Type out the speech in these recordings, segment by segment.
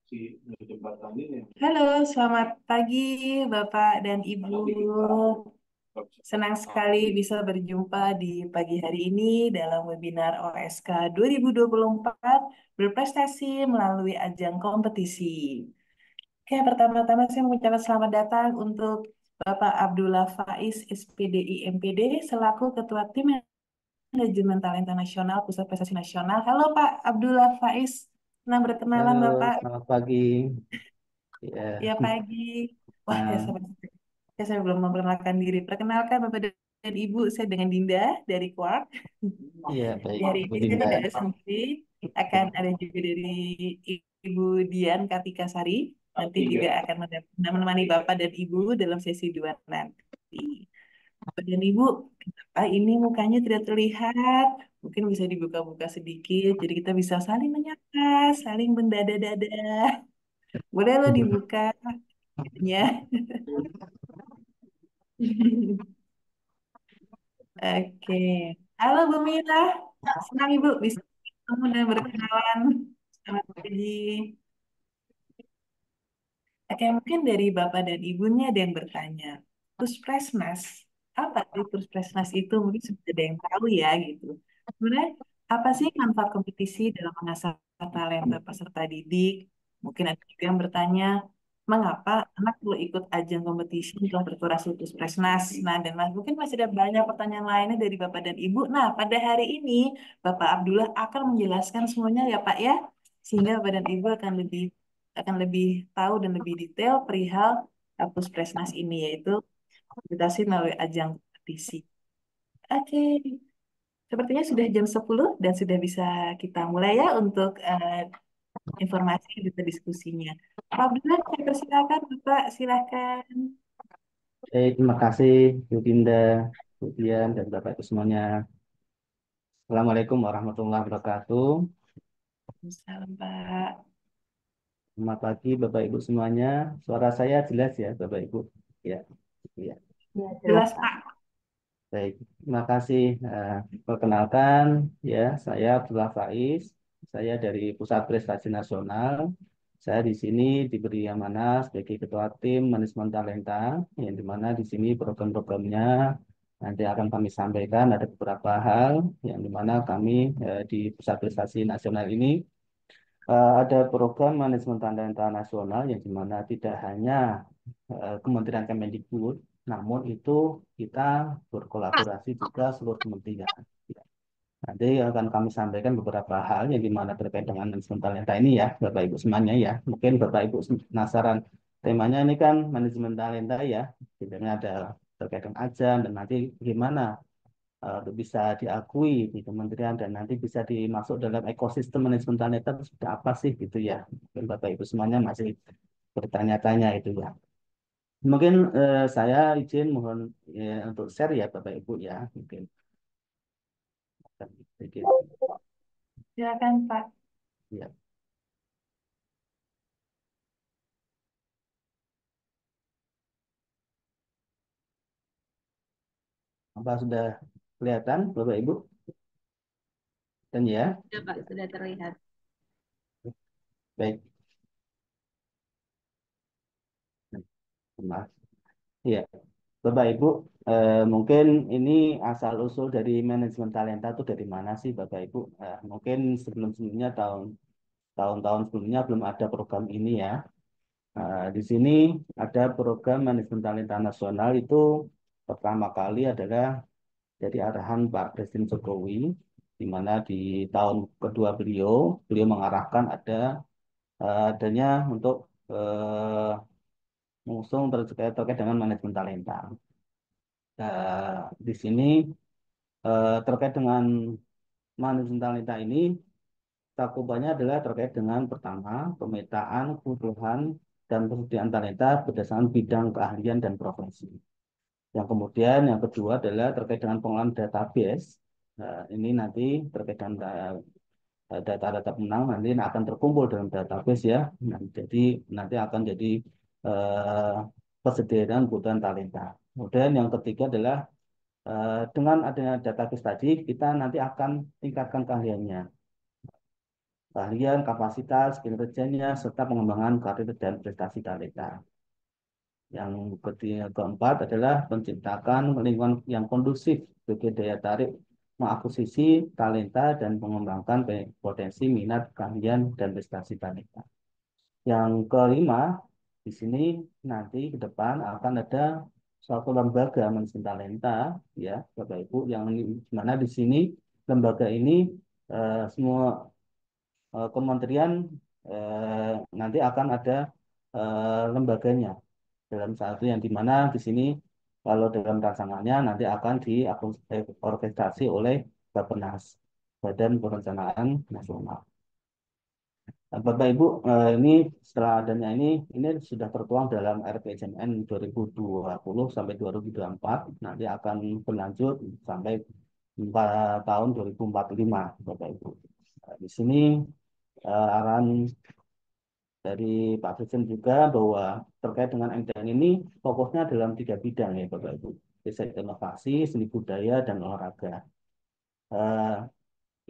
Halo, selamat pagi Bapak dan Ibu. Senang sekali bisa berjumpa di pagi hari ini dalam webinar OSK 2024 berprestasi melalui ajang kompetisi. Oke, pertama-tama saya mengucapkan selamat datang untuk Bapak Abdullah Faiz, SPDI MPD, selaku Ketua Tim Manajemen Talenta Nasional Pusat Prestasi Nasional. Halo Pak Abdullah Faiz, senang Halo, berkenalan Bapak. selamat pagi. Ya Ya, pagi. Wah, nah, saya belum memperkenalkan diri. Perkenalkan Bapak dan Ibu, saya dengan Dinda dari Quark. iya baik, Di hari Bu ini saya Dinda. tidak sendiri, akan ada juga dari Ibu Dian Kartika Sari. Nanti juga akan menemani Bapak dan Ibu dalam sesi 2 nanti. Bapak dan Ibu, kenapa ini mukanya tidak terlihat? Mungkin bisa dibuka-buka sedikit, jadi kita bisa saling menyapa, saling mendada-dada. Boleh lo dibuka ya. Oke. Halo Bu Mira. Senang Ibu bisa ketemu dan berkenalan. Selamat pagi. Oke, mungkin dari Bapak dan Ibunya ada yang bertanya. Puspresnas, apa sih Puspresnas itu? Mungkin sudah ada yang tahu ya gitu. Sebenarnya apa sih manfaat kompetisi dalam mengasah talenta peserta didik? Mungkin ada juga yang bertanya, mengapa anak perlu ikut ajang kompetisi untuk berkurasi Puspresnas? Nah, dan mungkin masih ada banyak pertanyaan lainnya dari Bapak dan Ibu. Nah, pada hari ini Bapak Abdullah akan menjelaskan semuanya ya Pak ya, sehingga Bapak dan Ibu akan lebih tahu dan lebih detail perihal Puspresnas ini, yaitu akreditasi melalui ajang kompetisi. Oke, sepertinya sudah jam 10 dan sudah bisa kita mulai ya untuk informasi dan diskusinya. Pak Abdullah, saya persilakan, Bapak, silakan. Terima kasih Bu Dinda, Bu Dian, dan Bapak Ibu semuanya. Assalamualaikum warahmatullahi wabarakatuh. Salam, Pak. Selamat pagi Bapak Ibu semuanya. Suara saya jelas ya Bapak Ibu. Ya, ya. Ya, jelas Jelas, Pak. Pak. Baik, terima kasih. Perkenalkan, ya, saya Abdullah Faiz. Saya dari Pusat Prestasi Nasional. Saya di sini diberi amanah sebagai Ketua Tim Manajemen Talenta, yang di mana di sini program-programnya nanti akan kami sampaikan ada beberapa hal, yang di mana kami di Pusat Prestasi Nasional ini ada program manajemen talenta nasional yang di mana tidak hanya Kementerian Kemendikbud, namun itu kita berkolaborasi juga seluruh kementerian. Ya. Nanti akan kami sampaikan beberapa hal yang dimana terkait dengan manajemen talenta ini ya, Bapak Ibu semuanya ya. Mungkin Bapak Ibu penasaran, temanya ini kan manajemen talenta ya, sebenarnya ada terkait dengan ajang dan nanti gimana untuk bisa diakui di kementerian dan nanti bisa dimasuk dalam ekosistem manajemen talenta itu seperti apa sih gitu ya. Mungkin Bapak Ibu semuanya masih bertanya-tanya itu ya. Mungkin saya izin mohon untuk share ya Bapak Ibu ya, mungkin sedikit Silakan, Pak. ya. Apa sudah kelihatan Bapak Ibu? Dan ya, Sudah Pak, sudah terlihat. baik. Maaf. Ya, Bapak Ibu, mungkin ini asal usul dari manajemen talenta itu dari mana sih Bapak Ibu? Mungkin sebelum-sebelumnya tahun-tahun sebelumnya belum ada program ini ya. Di sini ada program manajemen talenta nasional itu pertama kali adalah dari arahan Pak Presiden Jokowi, di mana di tahun kedua beliau mengarahkan adanya untuk eh, mengusung terkait dengan manajemen talenta. Di sini terkait dengan manajemen talenta ini cakupannya adalah terkait dengan pertama pemetaan kebutuhan dan persediaan talenta berdasarkan bidang keahlian dan profesi. Yang kemudian yang kedua adalah terkait dengan pengelolaan database. Ini nanti terkait dengan data-data pemenang nanti akan terkumpul dalam database ya. Nah, jadi nanti akan jadi eh, persediaan kebutuhan talenta. Kemudian yang ketiga adalah dengan adanya database tadi kita nanti akan tingkatkan keahliannya. keahlian, kapasitas, kinerjanya, serta pengembangan karir dan prestasi talenta. Yang keempat adalah menciptakan lingkungan yang kondusif bagi daya tarik, mengakuisisi talenta dan mengembangkan potensi minat, keahlian, dan prestasi talenta. Yang kelima, di sini nanti ke depan akan ada suatu lembaga manajemen talenta, ya, Bapak Ibu, yang di mana di sini lembaga ini semua kementerian nanti akan ada lembaganya dalam satu yang di mana di sini kalau dalam rancangannya nanti akan diorkestrasi oleh Bappenas, Badan Perencanaan Nasional. Nah, Bapak Ibu, ini setelah adanya ini sudah tertuang dalam RPJMN 2020 sampai 2024, nanti akan berlanjut sampai tahun 2045, Bapak Ibu. Nah, di sini arahan dari Pak Presiden juga bahwa terkait dengan MTN ini fokusnya dalam tiga bidang ya Bapak Ibu. Riset inovasi, seni budaya, dan olahraga. Eh,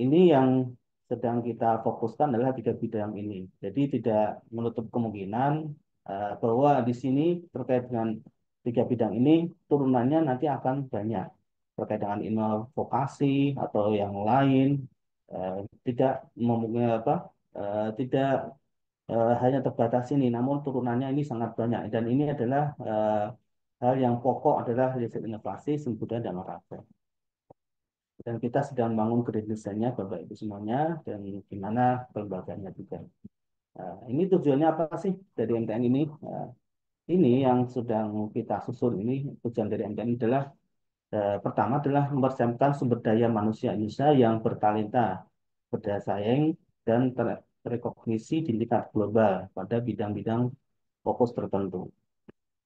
ini yang sedang kita fokuskan adalah tiga bidang ini. Jadi tidak menutup kemungkinan bahwa di sini terkait dengan tiga bidang ini turunannya nanti akan banyak terkait dengan inovasi atau yang lain. Eh, tidak memungkinkan apa? Tidak hanya terbatas ini, namun turunannya ini sangat banyak. Dan ini adalah hal yang pokok adalah riset inovasi, seni budaya, dan olahraga. Dan kita sedang bangun desainnya Bapak Ibu semuanya dan gimana pelembagaannya juga. Ini tujuannya apa sih dari MTN ini? Ini yang sedang kita susun ini tujuan dari MTN adalah pertama adalah mempersiapkan sumber daya manusia Indonesia yang bertalenta, berdaya saing, dan terekognisi di tingkat global pada bidang-bidang fokus tertentu.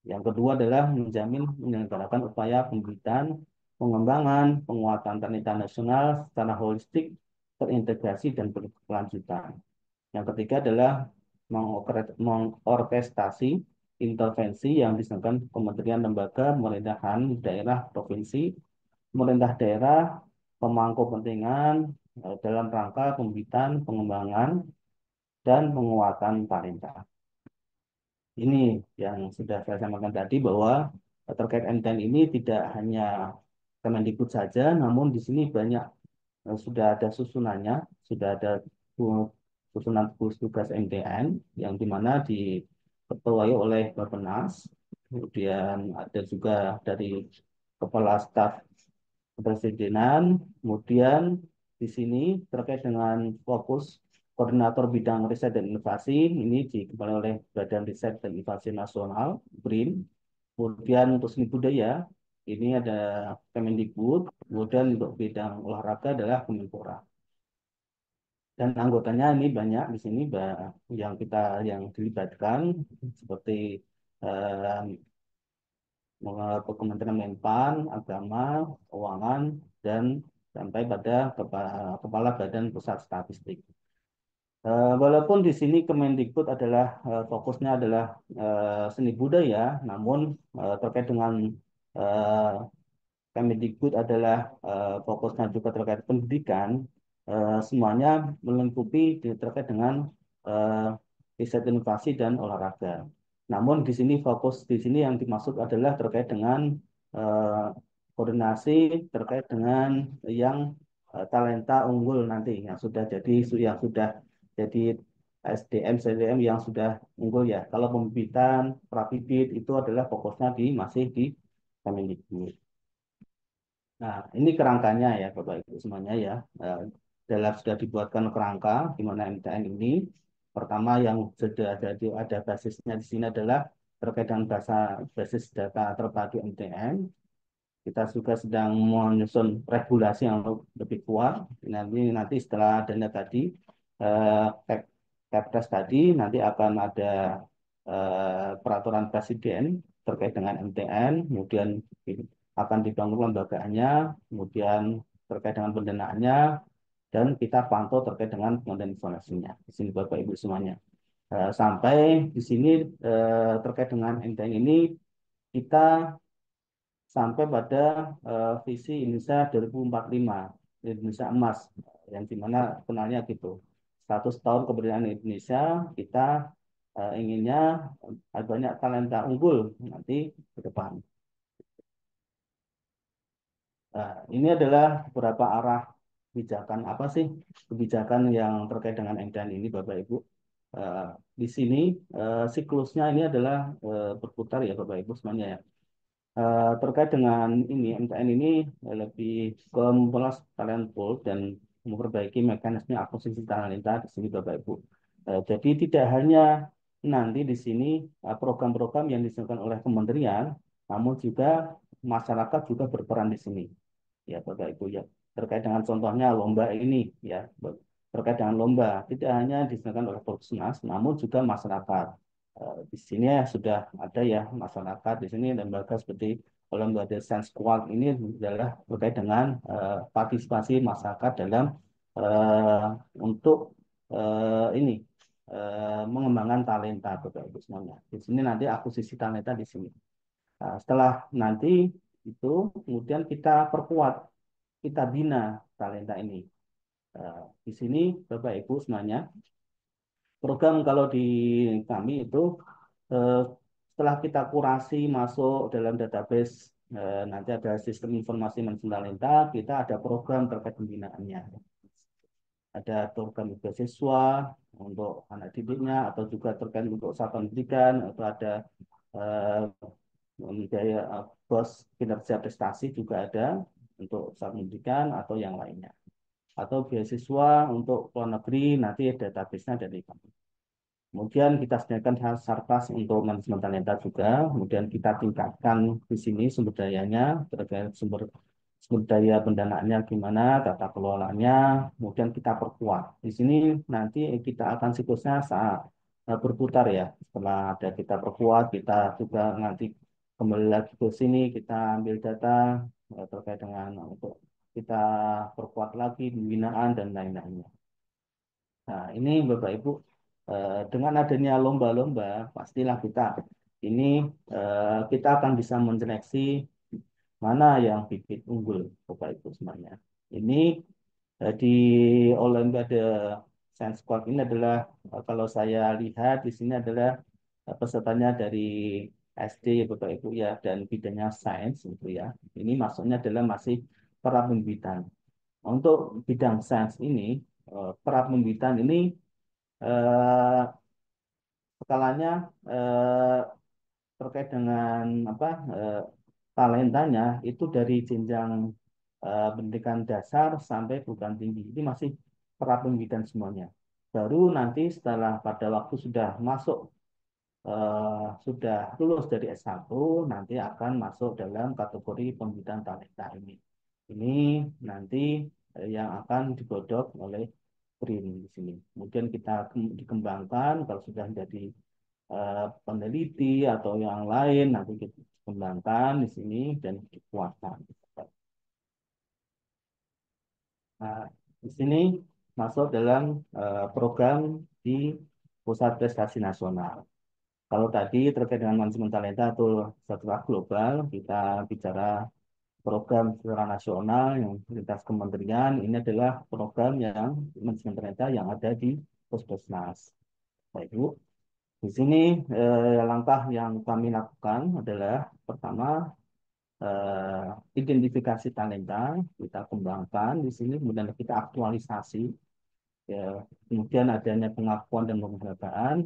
Yang kedua adalah menjamin menyelenggarakan upaya pembibitan, pengembangan, penguatan talenta nasional secara holistik, terintegrasi, dan berkelanjutan. Yang ketiga adalah mengorkestrasi intervensi yang dilakukan kementerian lembaga, pemerintahan daerah, provinsi, pemerintah daerah, pemangku kepentingan dalam rangka pembibitan, pengembangan, dan penguatan talenta. Ini yang sudah saya sampaikan tadi bahwa terkait MTN ini tidak hanya Kemendikbud saja, namun di sini banyak sudah ada susunannya, sudah ada susunan gugus tugas MTN yang dimana diketuai oleh Bappenas, kemudian ada juga dari Kepala Staf Kepresidenan, kemudian di sini terkait dengan fokus Koordinator Bidang Riset dan Inovasi, ini dikembali oleh Badan Riset dan Inovasi Nasional, BRIN. Kemudian untuk seni budaya, ini ada Kemendikbud, kemudian untuk bidang olahraga adalah Kemenpora. Dan anggotanya ini banyak di sini yang dilibatkan seperti eh, Kementerian Menpan, Agama, Keuangan, dan sampai pada Kepala Badan Pusat Statistik. Walaupun di sini Kemendikbud adalah fokusnya adalah seni budaya, namun terkait dengan eh, Kemendikbud adalah fokusnya juga terkait pendidikan, semuanya melengkapi terkait dengan eh, riset inovasi dan olahraga. Namun di sini fokus di sini yang dimaksud adalah terkait dengan eh, koordinasi terkait dengan yang talenta unggul nanti yang sudah jadi SDM SDM yang sudah unggul ya. Kalau pembibitan, prabibit itu adalah fokusnya masih di Kemendikbud. Nah, ini kerangkanya ya Bapak Ibu semuanya ya. Eh, sudah dibuatkan kerangka di mana MTN ini pertama yang sudah ada basisnya di sini adalah terkait dengan basis data terpadu MTN. Kita juga sedang menyusun regulasi yang lebih kuat. Nanti setelah adanya tadi Kepres tadi nanti akan ada peraturan presiden terkait dengan MTN, kemudian akan dibangun lembagaannya, kemudian terkait dengan pendanaannya, dan kita pantau terkait dengan pengadaan informasinya. Di sini Bapak Ibu semuanya. Sampai di sini terkait dengan MTN ini kita sampai pada visi Indonesia 2045, Indonesia emas, yang dimana kenalnya gitu. 100 tahun kemerdekaan Indonesia, kita inginnya banyak talenta unggul nanti ke depan. Ini adalah beberapa arah kebijakan apa sih kebijakan yang terkait dengan MTN ini, Bapak Ibu. Eh, di sini siklusnya ini adalah berputar ya, Bapak Ibu semuanya ya. Terkait dengan ini, MTN ini lebih ke memperluas talent pool dan memperbaiki mekanisme akuisisi talenta di sini, Bapak Ibu. Jadi tidak hanya nanti di sini program-program yang diselenggarakan oleh kementerian, namun juga masyarakat juga berperan di sini ya Bapak Ibu ya, terkait dengan contohnya lomba ini ya, terkait dengan lomba tidak hanya diselenggarakan oleh Polsnas namun juga masyarakat. Di sini ya sudah ada ya masyarakat di sini, lembaga seperti Olimpiade Science Squad ini adalah terkait dengan partisipasi masyarakat dalam eh, untuk ini mengembangkan talenta Bapak Ibu semuanya. Di sini nanti akuisisi talenta di sini. Nah, setelah nanti itu kemudian kita perkuat, kita bina talenta ini. Di sini Bapak Ibu semuanya, program kalau di kami itu eh, setelah kita kurasi masuk dalam database, nanti ada sistem informasi manajemen talenta, kita ada program terkait pembinaannya. Ada program beasiswa untuk anak didiknya atau juga terkait untuk usaha pendidikan atau ada eh, biaya bos kinerja prestasi juga ada untuk usaha pendidikan atau yang lainnya. Atau beasiswa untuk luar negeri, nanti database-nya dari kami. Kemudian kita sediakan sarkas untuk manajemen talenta juga. Kemudian kita tingkatkan di sini sumber dayanya, terkait sumber daya pendanaannya gimana, tata kelolanya. Kemudian kita perkuat. Di sini nanti kita akan siklusnya saat berputar ya. Setelah ada kita perkuat, kita juga nanti kembali lagi ke sini, kita ambil data terkait dengan untuk kita perkuat lagi pembinaan dan lain-lainnya. Nah, ini Bapak Ibu, dengan adanya lomba-lomba, pastilah ini kita akan bisa menyeleksi mana yang bibit unggul, Bapak Ibu semuanya. Ini di Olimpiade Science Squad ini adalah kalau saya lihat di sini adalah pesertanya dari SD ya Bapak Ibu ya, dan bidangnya sains gitu ya. Ini maksudnya adalah masih pra pembibitan. Untuk bidang sains ini, pra pembibitan ini eh, skalanya eh, terkait dengan apa talentanya itu dari jenjang pendidikan dasar sampai perguruan tinggi. Ini masih pra pembibitan semuanya. Baru nanti setelah pada waktu sudah masuk sudah lulus dari S1 nanti akan masuk dalam kategori pembibitan talenta ini. Ini nanti yang akan digodok oleh BRIN di sini. Kemudian kita dikembangkan kalau sudah menjadi peneliti atau yang lain nanti kita kembangkan di sini dan dikuatkan. Nah, di sini masuk dalam program di Pusat Prestasi Nasional. Kalau tadi terkait dengan manajemen talenta atau secara global, kita bicara program secara nasional yang lintas kementerian, ini adalah program yang manajemen talenta yang ada di Puskesmas. Baik, Bu. Di sini langkah yang kami lakukan adalah pertama eh, identifikasi talenta, kita kembangkan di sini, kemudian kita aktualisasi, ya, kemudian adanya pengakuan dan penghargaan,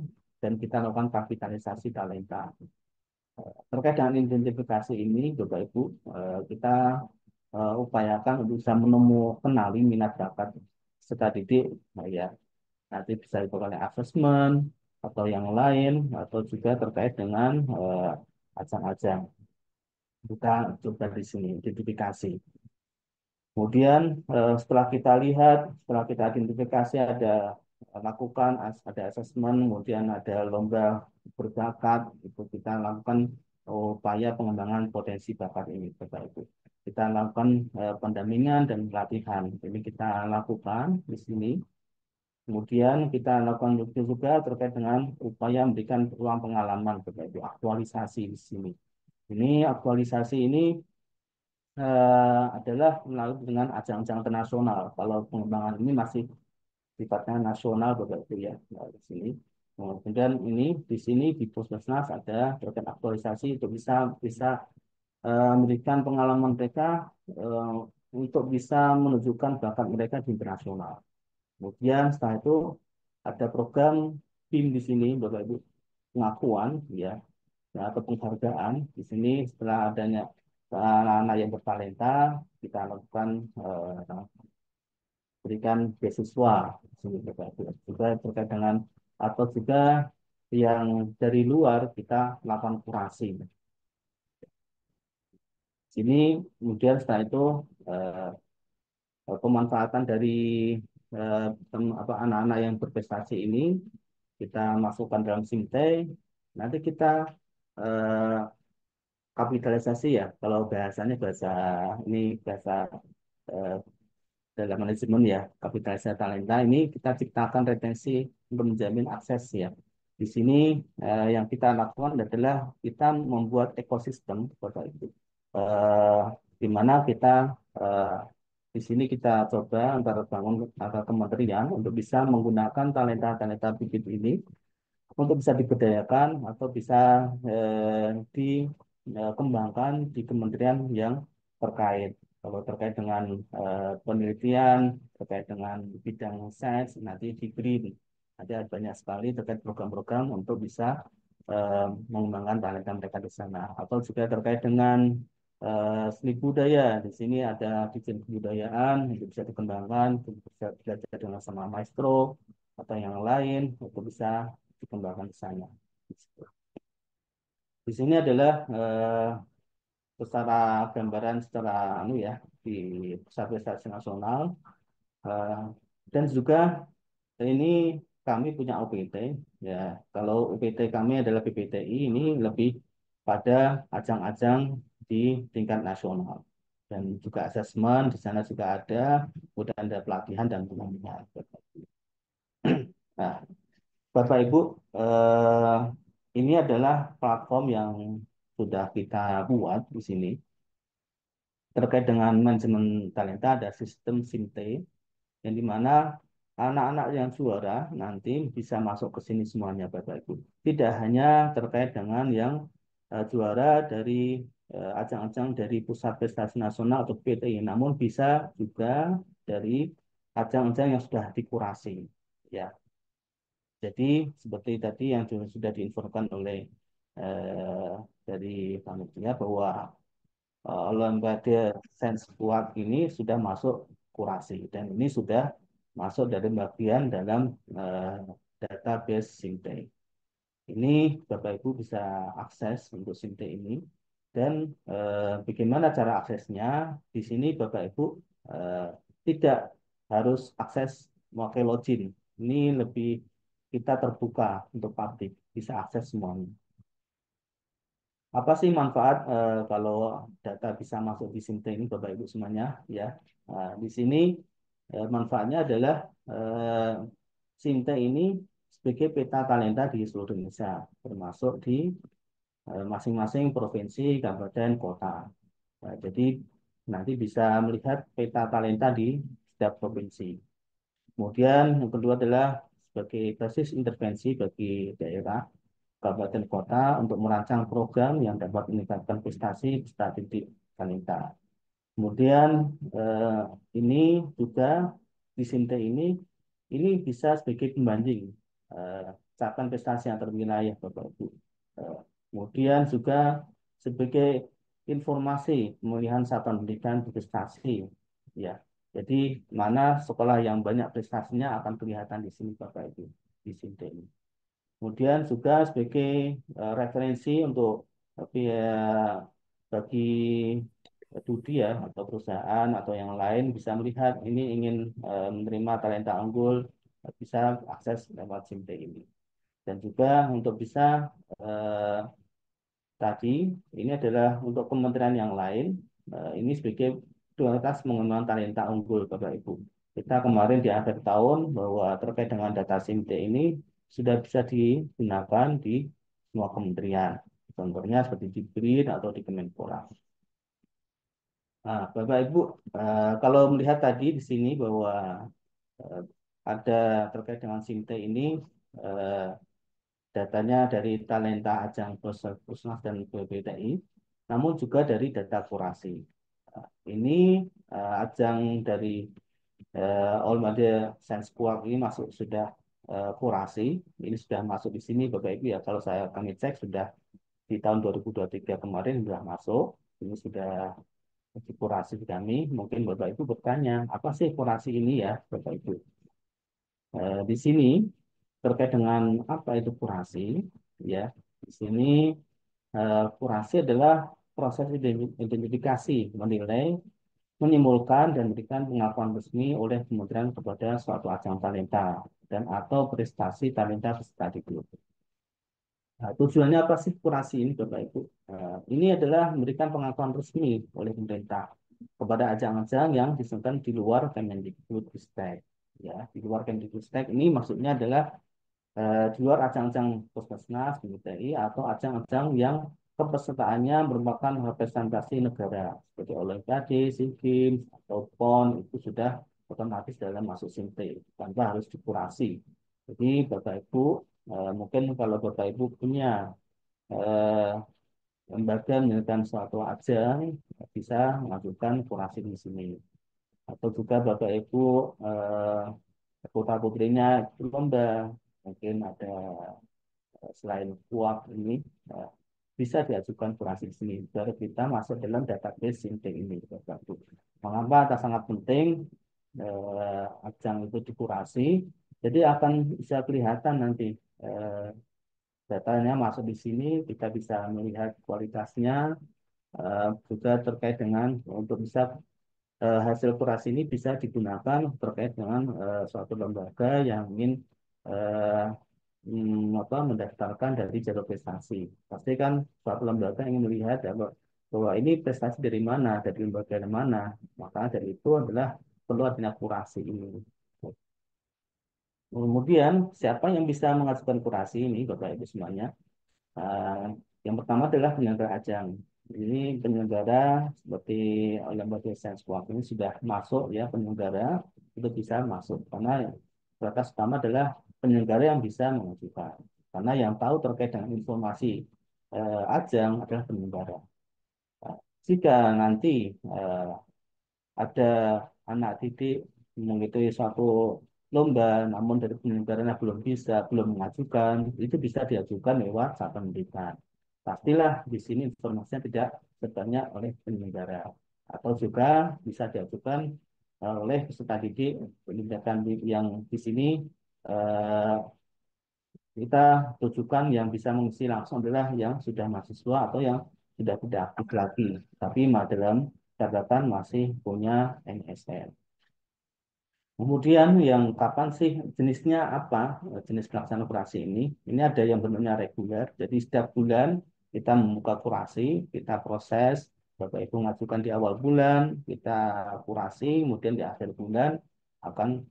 dan kita lakukan kapitalisasi talenta. Terkait dengan identifikasi ini, Bapak Ibu, kita upayakan untuk bisa kenali minat bakat serta didik, nah, ya, nanti bisa dilakukan asesmen atau yang lain, atau juga terkait dengan ajang-ajang. Kita coba di sini identifikasi. Kemudian setelah kita lihat, setelah kita identifikasi ada lakukan ada asesmen, kemudian ada lomba berbakat, itu kita lakukan upaya pengembangan potensi bakat ini, Bapak Ibu. Kita lakukan pendampingan dan pelatihan. Ini kita lakukan di sini. Kemudian kita lakukan juga terkait dengan upaya memberikan ruang pengalaman, Bapak Ibu, aktualisasi di sini. Ini aktualisasi ini adalah melalui dengan ajang-ajang internasional. Kalau pengembangan ini masih sifatnya nasional Bapak Ibu ya. Nah, di sini. Nah, kemudian ini di sini di Puskesmas ada program aktualisasi untuk bisa bisa memberikan pengalaman mereka eh, untuk bisa menunjukkan bakat mereka di internasional. Kemudian setelah itu ada program BIM di sini, Bapak Ibu, pengakuan ya, ya, atau penghargaan di sini setelah adanya anak-anak yang bertalenta kita lakukan berikan beasiswa di sini, Bapak Ibu. Juga terkait dengan atau juga yang dari luar kita lakukan kurasi. Sini kemudian setelah itu eh, pemanfaatan dari anak-anak yang berprestasi ini kita masukkan dalam Simtei. Nanti kita eh, kapitalisasi ya. Kalau bahasanya bahasa ini bahasa eh, dalam manajemen ya, kapitalisasi talenta ini kita ciptakan retensi untuk menjamin akses ya. Di sini yang kita lakukan adalah kita membuat ekosistem Bapak Ibu. Eh, di mana kita eh, di sini kita coba antara bangun antara kementerian untuk bisa menggunakan talenta-talenta bibit ini untuk bisa diberdayakan atau bisa dikembangkan di kementerian yang terkait. Kalau terkait dengan penelitian, terkait dengan bidang sains, nanti di BRIN. Ada banyak sekali terkait program-program untuk bisa mengembangkan talenta mereka di sana. Atau juga terkait dengan seni budaya. Di sini ada dijen kebudayaan yang bisa dikembangkan, bisa belajar dengan sama maestro atau yang lain untuk bisa dikembangkan ke sana. Di sini adalah secara gambaran secara anu ya di pusat prestasi nasional eh, dan juga ini kami punya UPT ya. Kalau UPT kami adalah PPTI ini lebih pada ajang-ajang di tingkat nasional dan juga asesmen di sana juga ada, kemudian ada pelatihan dan pendampingan. Nah, Bapak Ibu, eh, ini adalah platform yang sudah kita buat di sini. Terkait dengan manajemen talenta ada sistem Sinte, yang di mana anak-anak yang juara nanti bisa masuk ke sini semuanya, Bapak Ibu. Tidak hanya terkait dengan yang juara dari ajang-ajang dari Pusat Prestasi Nasional atau PTI, namun bisa juga dari ajang-ajang yang sudah dikurasi. Ya, jadi seperti tadi yang sudah diinfokan oleh eh, dari panitia bahwa Olimpiade Sains Kuat ini sudah masuk kurasi dan ini sudah masuk dari bagian dalam eh, database Sinte. Ini Bapak Ibu bisa akses untuk Sinte ini dan bagaimana cara aksesnya? Di sini Bapak Ibu eh, tidak harus akses memakai login. Ini lebih kita terbuka untuk publik, bisa akses semuanya. Apa sih manfaat kalau data bisa masuk di Sinte ini, Bapak Ibu semuanya? Ya, di sini manfaatnya adalah eh, Sinte ini sebagai peta talenta di seluruh Indonesia, termasuk di masing-masing provinsi, kabupaten, kota. Nah, jadi nanti bisa melihat peta talenta di setiap provinsi. Kemudian yang kedua adalah sebagai basis intervensi bagi daerah kabupaten kota untuk merancang program yang dapat meningkatkan prestasi serta titik talenta. Kemudian eh, ini juga di Sinte ini bisa sebagai pembanding capaian prestasi antar wilayah Bapak Ibu. Eh, Kemudian juga sebagai informasi pemilihan satuan pendidikan berprestasi ya. Jadi mana sekolah yang banyak prestasinya akan kelihatan di sini Bapak Ibu di Sinte ini. Kemudian juga sebagai referensi untuk bagi studi ya atau perusahaan atau yang lain bisa melihat ini ingin menerima talenta unggul bisa akses lewat SIMT ini. Dan juga untuk bisa eh, tadi ini adalah untuk kementerian yang lain ini sebagai prioritas mengembangkan talenta unggul Bapak Ibu. Kita kemarin di akhir tahun bahwa terkait dengan data SIMT ini sudah bisa digunakan di semua kementerian. Contohnya seperti di BRIN atau di Kemenpora. Nah, Bapak Ibu, kalau melihat tadi di sini bahwa ada terkait dengan SIMT ini eh, datanya dari talenta ajang Pusnas dan BPTI, namun juga dari data kurasi. Ini ajang dari All Media Science Squad ini masuk sudah kurasi, ini sudah masuk di sini Bapak Ibu ya. Kalau kami cek sudah di tahun 2023 kemarin sudah masuk, ini sudah di kurasi di kami. Mungkin Bapak Ibu bertanya, apa sih kurasi ini ya Bapak Ibu? Di sini terkait dengan apa itu kurasi, ya. Di sini kurasi adalah proses identifikasi, menilai, menyimpulkan dan memberikan pengakuan resmi oleh kementerian kepada suatu ajang talenta dan atau prestasi talenta peserta didik. Nah, tujuannya apa sih kurasi ini, Bapak Ibu? Ini adalah memberikan pengakuan resmi oleh pemerintah kepada ajang-ajang yang diselenggarakan di luar Kemendikbudristek. Ya, di luar Kemendikbudristek ini maksudnya adalah di luar ajang-ajang Puskesmas, BPTI, atau ajang-ajang yang kepesertaannya merupakan representasi negara seperti Olimpiade, SEA Games, atau PON itu sudah otomatis dalam masuk SIMT tanpa harus dikurasi. Jadi Bapak Ibu mungkin kalau Bapak Ibu punya eh, lembaga menyelesaikan suatu ajang bisa mengajukan kurasi di sini. Atau juga Bapak Ibu putra putrinya ikut lomba mungkin ada selain kuak ini eh, bisa diajukan kurasi di sini biar kita masuk dalam database Sinting ini Bapak Ibu. Mengapa tak sangat penting ajang itu dikurasi? Jadi akan bisa kelihatan nanti eh, datanya masuk di sini, kita bisa melihat kualitasnya, juga terkait dengan untuk bisa hasil kurasi ini bisa digunakan terkait dengan suatu lembaga yang ingin eh, mendaftarkan dari jalur prestasi. Pasti kan suatu lembaga ingin melihat ya, bahwa ini prestasi dari mana, dari lembaga dari mana. Maka dari itu adalah perlu adanya kurasi ini. Kemudian siapa yang bisa mengajukan kurasi ini, Bapak Ibu semuanya? Eh, yang pertama adalah penyelenggara ajang. Ini penyelenggara seperti Lembaga Sains Puak ini sudah masuk ya penyelenggara itu bisa masuk karena batas utama adalah penyelenggara yang bisa mengajukan. Karena yang tahu terkait dengan informasi ajang adalah penyelenggara. Nah, jika nanti eh, ada anak didik mengikuti suatu lomba, namun dari penyelenggaranya belum mengajukan, itu bisa diajukan lewat saat pendidikan. Pastilah di sini informasinya tidak sebanyak oleh penyelenggara, atau juga bisa diajukan oleh peserta didik pendidikan yang di sini eh, kita tujukan yang bisa mengisi langsung adalah yang sudah mahasiswa atau yang sudah tidak aktif lagi, tapi dalam catatan masih punya NSN. Kemudian yang kapan sih jenisnya apa? Jenis pelaksanaan kurasi ini? Ini ada yang bentuknya reguler. Jadi setiap bulan kita membuka kurasi, kita proses. Bapak Ibu mengajukan di awal bulan, kita kurasi, kemudian di akhir bulan akan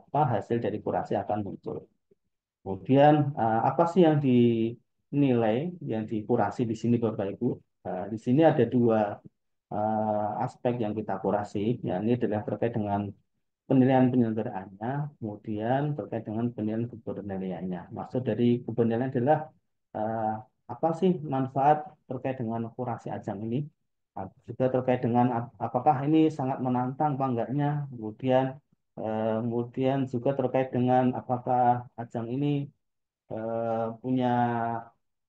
apa hasil dari kurasi akan muncul. Kemudian apa sih yang dinilai, yang dikurasi di sini Bapak Ibu? Di sini ada dua aspek yang kita kurasi, ya ini adalah terkait dengan penilaian penyelenggaraannya, kemudian terkait dengan penilaian kepenilaiannya. Maksud dari kepenilaian adalah eh, apa sih manfaat terkait dengan kurasi ajang ini? Juga terkait dengan apakah ini sangat menantang apa enggaknya, kemudian juga terkait dengan apakah ajang ini punya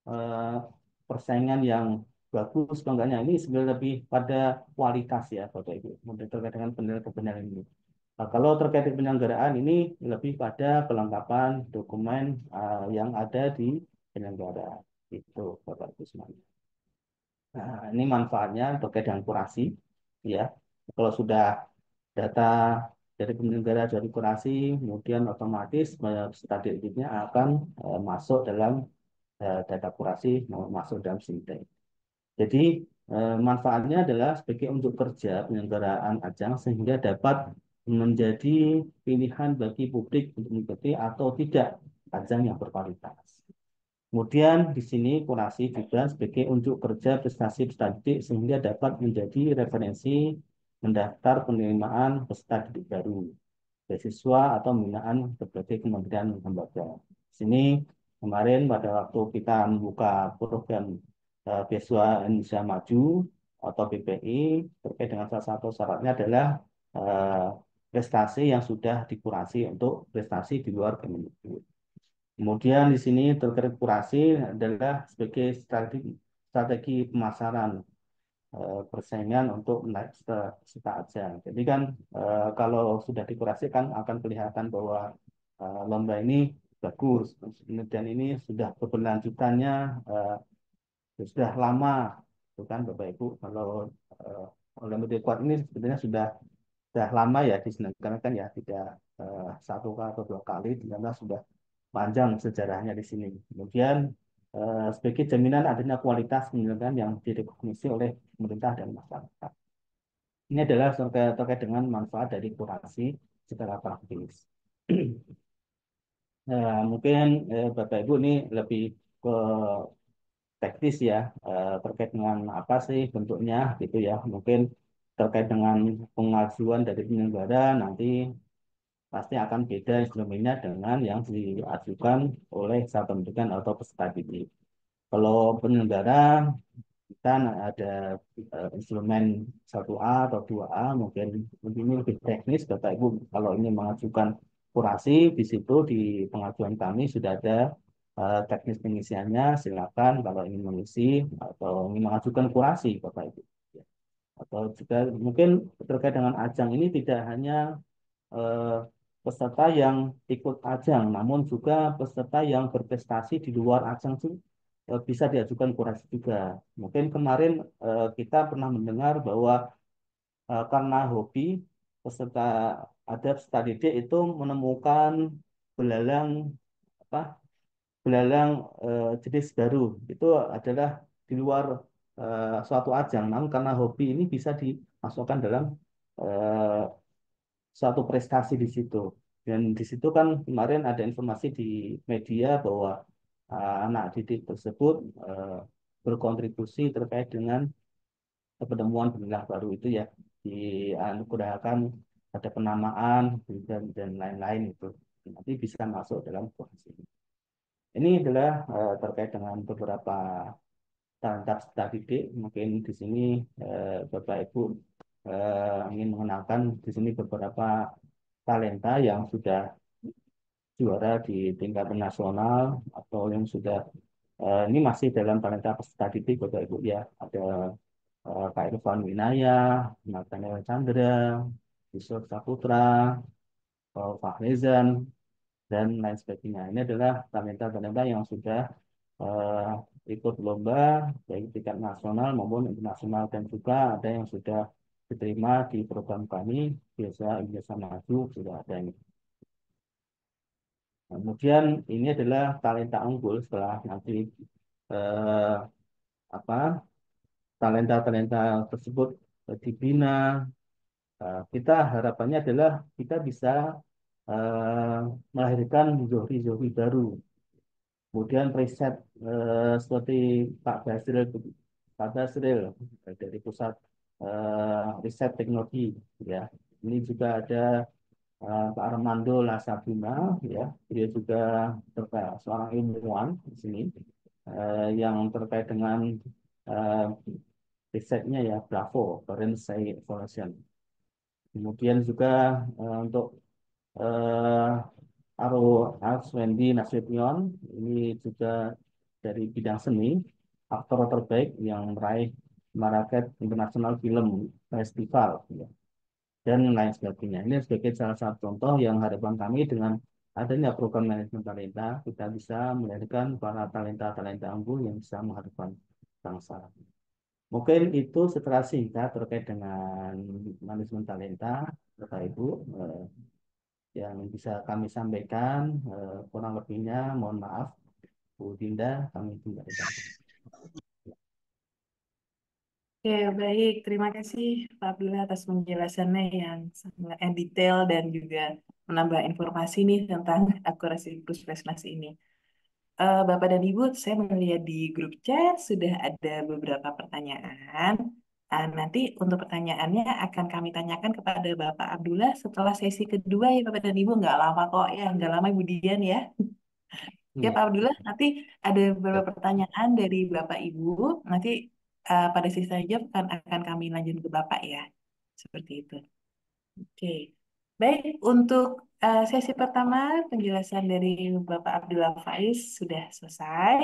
eh, persaingan yang bagus apa enggaknya. Ini sebenarnya lebih pada kualitas ya Bapak Ibu. Kemudian terkait dengan penilaian ini. Nah, kalau terkait dengan penyelenggaraan ini lebih pada kelengkapan dokumen yang ada di penyelenggara. Itu Bapak Ibu semuanya. Nah, ini manfaatnya terkait dengan kurasi. Ya, kalau sudah data dari penyelenggara dari kurasi, kemudian otomatis peserta didiknya akan masuk dalam data kurasi, masuk dalam SIMTEK. Jadi manfaatnya adalah sebagai untuk kerja penyelenggaraan ajang sehingga dapat menjadi pilihan bagi publik untuk mengikuti atau tidak ajang yang berkualitas. Kemudian di sini kurasi juga sebagai unjuk kerja prestasi peserta didik sehingga dapat menjadi referensi mendaftar penerimaan peserta didik baru. beasiswa atau pembinaan berbagai kementerian lembaga. Di sini kemarin pada waktu kita membuka program Beasiswa Indonesia Maju atau BPI, terkait dengan salah satu syaratnya adalah eh, prestasi yang sudah dikurasi untuk prestasi di luar Kemendikbud. Kemudian di sini terkait kurasi adalah sebagai strategi pemasaran persaingan untuk naik serta aja. Jadi kan kalau sudah dikurasi kan akan kelihatan bahwa lomba ini bagus dan ini sudah keberlanjutannya sudah lama, itu kan Bapak Ibu. Kalau uh, Olimpiade kuat ini sebenarnya sudah lama ya diselenggarakan ya, tidak satu kali atau dua kali, ternyata sudah panjang sejarahnya di sini. Kemudian sebagai jaminan adanya kualitas penyelenggaraan yang direkognisi oleh pemerintah dan masyarakat. Ini adalah terkait dengan manfaat dari kurasi secara praktis. Mungkin Bapak Ibu ini lebih ke teknis ya, terkait dengan apa sih bentuknya gitu ya. Mungkin terkait dengan pengajuan dari penyelenggara nanti pasti akan beda instrumennya dengan yang diajukan oleh satuan pendidikan atau peserta didik. Kalau penyelenggara kita ada instrumen 1A atau 2A, mungkin ini lebih teknis Bapak Ibu. Kalau ini mengajukan kurasi, di situ di pengajuan kami sudah ada teknis pengisiannya, silakan kalau ingin mengisi atau ingin mengajukan kurasi Bapak Ibu. Ya. Atau juga mungkin terkait dengan ajang ini tidak hanya eh, peserta yang ikut ajang, namun juga peserta yang berprestasi di luar ajang itu bisa diajukan kurasi juga. Mungkin kemarin kita pernah mendengar bahwa karena hobi peserta ada peserta didik itu menemukan belalang apa belalang jenis baru itu adalah di luar suatu ajang, namun karena hobi ini bisa dimasukkan dalam eh, suatu prestasi di situ. Dan di situ kan kemarin ada informasi di media bahwa anak didik tersebut eh, berkontribusi terkait dengan penemuan benang baru itu ya, dianugerahkan ada penamaan dan lain-lain itu. Nanti bisa masuk dalam kursi ini. Ini adalah terkait dengan beberapa talenta peserta didik. Mungkin di sini Bapak Ibu ingin mengenalkan di sini beberapa talenta yang sudah juara di tingkat nasional atau yang sudah ini masih dalam talenta peserta didik Bapak Ibu ya. Ada Kak Irfan Winaya, Nathaniel Chandra, Yusuf Saputra, Fahrizan, dan lain sebagainya. Ini adalah talenta-talenta yang sudah eh, ikut lomba baik tingkat nasional maupun internasional dan juga ada yang sudah diterima di program kami biasa Indonesia Maju sudah ada ini. Kemudian ini adalah talenta unggul setelah nanti eh, apa talenta-talenta tersebut dibina. Kita harapannya adalah kita bisa melahirkan zohri-zohri baru. Kemudian riset seperti Pak Basril, Pak Basril dari Pusat Riset Teknologi, ya. Ini juga ada Pak Armando Lasabuna, ya. Dia juga seorang ilmuwan di sini yang terkait dengan eh, risetnya ya, Bravo, Forensic Evaluation. Kemudian juga untuk Aro Arswendi Nasution, ini juga dari bidang seni, aktor terbaik yang meraih Maraket International Film Festival, ya, dan lain sebagainya. Ini sebagai salah satu contoh yang harapan kami dengan adanya program manajemen talenta, kita bisa melahirkan para talenta-talenta unggul yang bisa mengharumkan bangsa. Mungkin itu setelah singkat terkait dengan manajemen talenta, Bapak Ibu. Yang bisa kami sampaikan. Kurang lebihnya mohon maaf Bu Dinda, kami tinggalkan. Oke, baik. Terima kasih Pak Bila atas penjelasannya yang sangat detail dan juga menambah informasi nih tentang akurasi kursus prestasi ini. Bapak dan Ibu, saya melihat di grup chat sudah ada beberapa pertanyaan. Nanti untuk pertanyaannya akan kami tanyakan kepada Bapak Abdullah setelah sesi kedua ya Bapak dan Ibu. Nggak lama kok ya, nggak lama Ibu Dian ya. Ya Iya. Pak Abdullah, nanti ada beberapa pertanyaan dari Bapak Ibu. Nanti pada sesi selanjutnya akan kami lanjut ke Bapak ya. Seperti itu. Oke. Baik, untuk sesi pertama penjelasan dari Bapak Abdullah Faiz sudah selesai.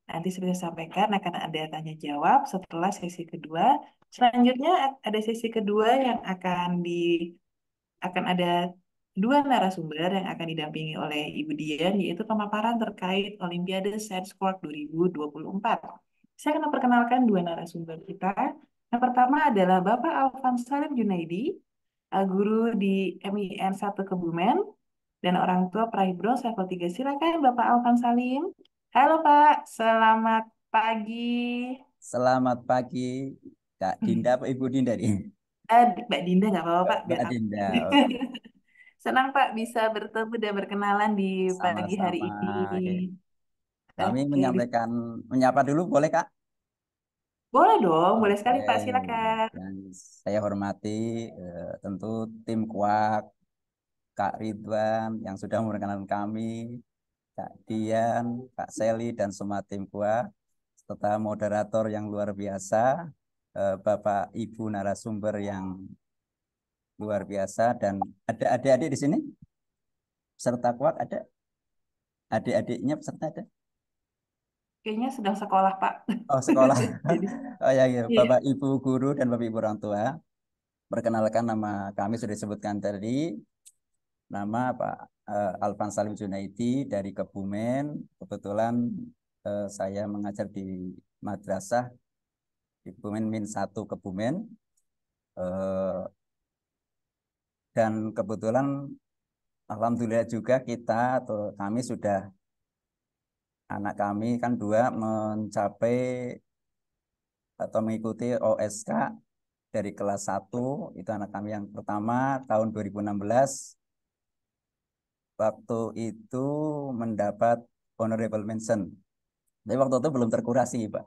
Nanti seperti saya sampaikan akan ada tanya jawab setelah sesi kedua. Selanjutnya ada sesi kedua yang akan ada dua narasumber yang akan didampingi oleh Ibu Dian, yaitu pemaparan terkait Olimpiade Science Sport 2024. Saya akan memperkenalkan dua narasumber kita. Yang pertama adalah Bapak Alvan Salim Junaidi, guru di MIN 1 Kebumen, dan orang tua peraih bronze level 3. Silakan Bapak Alvan Salim. Halo Pak, selamat pagi. Selamat pagi, Kak Dinda, Pak Ibu Dinda nih. Mbak Dinda nggak apa-apa Pak, Mbak biar aku. Dinda, oke. Senang Pak bisa bertemu dan berkenalan di pagi hari Sama-sama. ini. Oke. Kami Oke, menyampaikan, menyapa dulu, boleh Kak? boleh dong, boleh Oke. sekali Pak, silakan. Yang saya hormati tentu tim Kuak, Kak Ridwan yang sudah memperkenalkan kami, Kak Dian, Kak Seli, dan semua tim Kuak, serta moderator yang luar biasa, Bapak Ibu narasumber yang luar biasa, dan ada adik-adik di sini, peserta Kuak ada. Adik-adiknya peserta ada? Kayaknya sedang sekolah Pak. Oh, sekolah. Jadi, Oh ya, ya. iya. Bapak Ibu guru dan Bapak Ibu orang tua. Perkenalkan, nama kami sudah disebutkan tadi. Nama Pak Alvan Salim Junaidi dari Kebumen. Kebetulan saya mengajar di madrasah di Kebumen Min 1 Kebumen. Eh, dan kebetulan Alhamdulillah juga kita atau kami sudah, anak kami kan dua mencapai atau mengikuti OSK dari kelas 1. Itu anak kami yang pertama tahun 2016, waktu itu mendapat honorable mention. Tapi waktu itu belum terkurasi, Pak.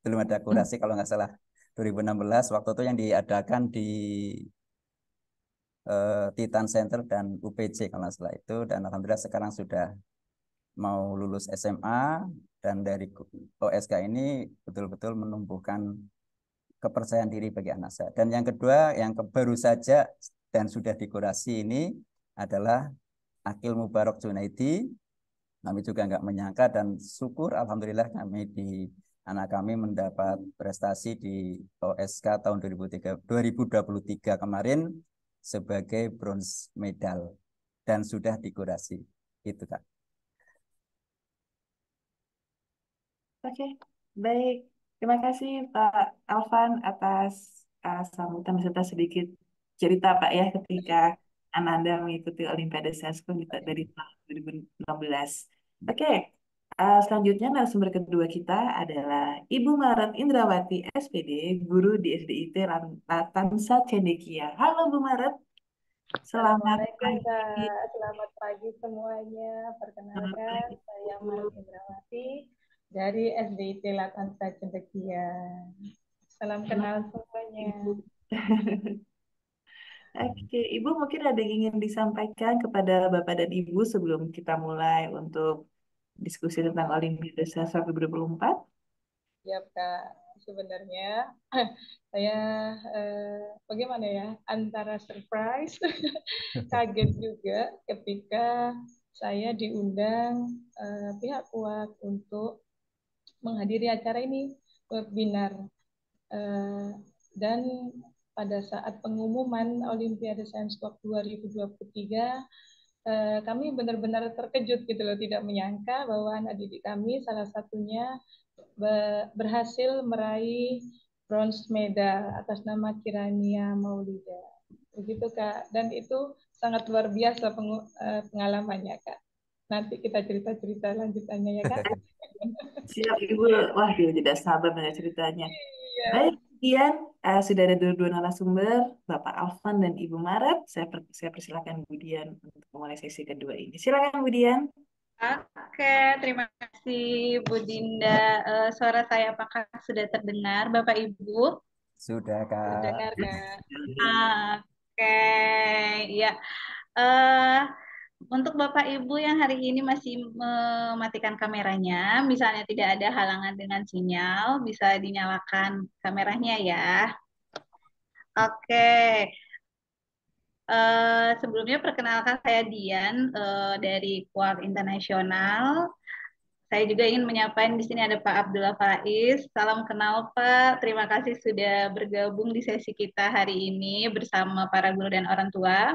Belum ada kurasi kalau nggak salah. 2016 waktu itu yang diadakan di Titan Center dan UPJ kalau nggak salah itu. Dan alhamdulillah sekarang sudah mau lulus SMA, dan dari OSK ini betul-betul menumbuhkan kepercayaan diri bagi anak saya. Dan yang kedua, yang baru saja dan sudah dikurasi ini adalah Akil Mubarak Junaidi. Kami juga nggak menyangka dan syukur alhamdulillah kami di anak kami mendapat prestasi di OSK tahun 2023 kemarin sebagai bronze medal dan sudah dikurasi. Itu Kak. Oke, baik. Terima kasih Pak Alvan atas sambutan beserta sedikit cerita Pak ya ketika Ananda mengikuti Olimpiade Sesku dari tahun 2016. Oke, selanjutnya narasumber kedua kita adalah Ibu Maret Indrawati SPD, guru di SDIT Latansa Cendekia. Halo Bu Maret, selamat Assalamualaikum pagi. Kak, selamat pagi semuanya. Selamat Perkenalkan, pagi, saya Bu. Marit Indrawati dari SDIT Latansa Cendekia. Salam Terima kenal kasih semuanya. Ibu. Oke, Ibu mungkin ada yang ingin disampaikan kepada Bapak dan Ibu sebelum kita mulai untuk diskusi tentang Olimpiade Sastra 2024. Ya Kak, sebenarnya saya bagaimana ya, antara surprise, kaget juga ketika saya diundang pihak kuat untuk menghadiri acara ini, webinar. Eh, dan pada saat pengumuman Olimpiade Sains Sport 2023, kami benar-benar terkejut gitu loh, tidak menyangka bahwa anak didik kami salah satunya berhasil meraih bronze medal atas nama Kirania Maulida. Begitu Kak, dan itu sangat luar biasa pengalamannya Kak. Nanti kita cerita-cerita lanjutannya ya Kak. Siap Ibu, wah dia tidak sabar dengan ceritanya. Iya. Baik, kemudian sudah ada dua narasumber, Bapak Alvan dan Ibu Maret. Saya persilakan Bu Dian untuk memulai sesi kedua ini. Silakan Bu Dian. Oke, terima kasih Bu Dinda. Suara saya apakah sudah terdengar, Bapak Ibu? Sudah, Kak. Mendengar, Kak. Oke, ya. eh untuk Bapak Ibu yang hari ini masih mematikan kameranya, misalnya tidak ada halangan dengan sinyal, bisa dinyalakan kameranya ya. Oke, sebelumnya perkenalkan saya Dian dari Kuak Internasional. Saya juga ingin menyampaikan di sini ada Pak Abdullah Faiz. Salam kenal Pak. Terima kasih sudah bergabung di sesi kita hari ini bersama para guru dan orang tua.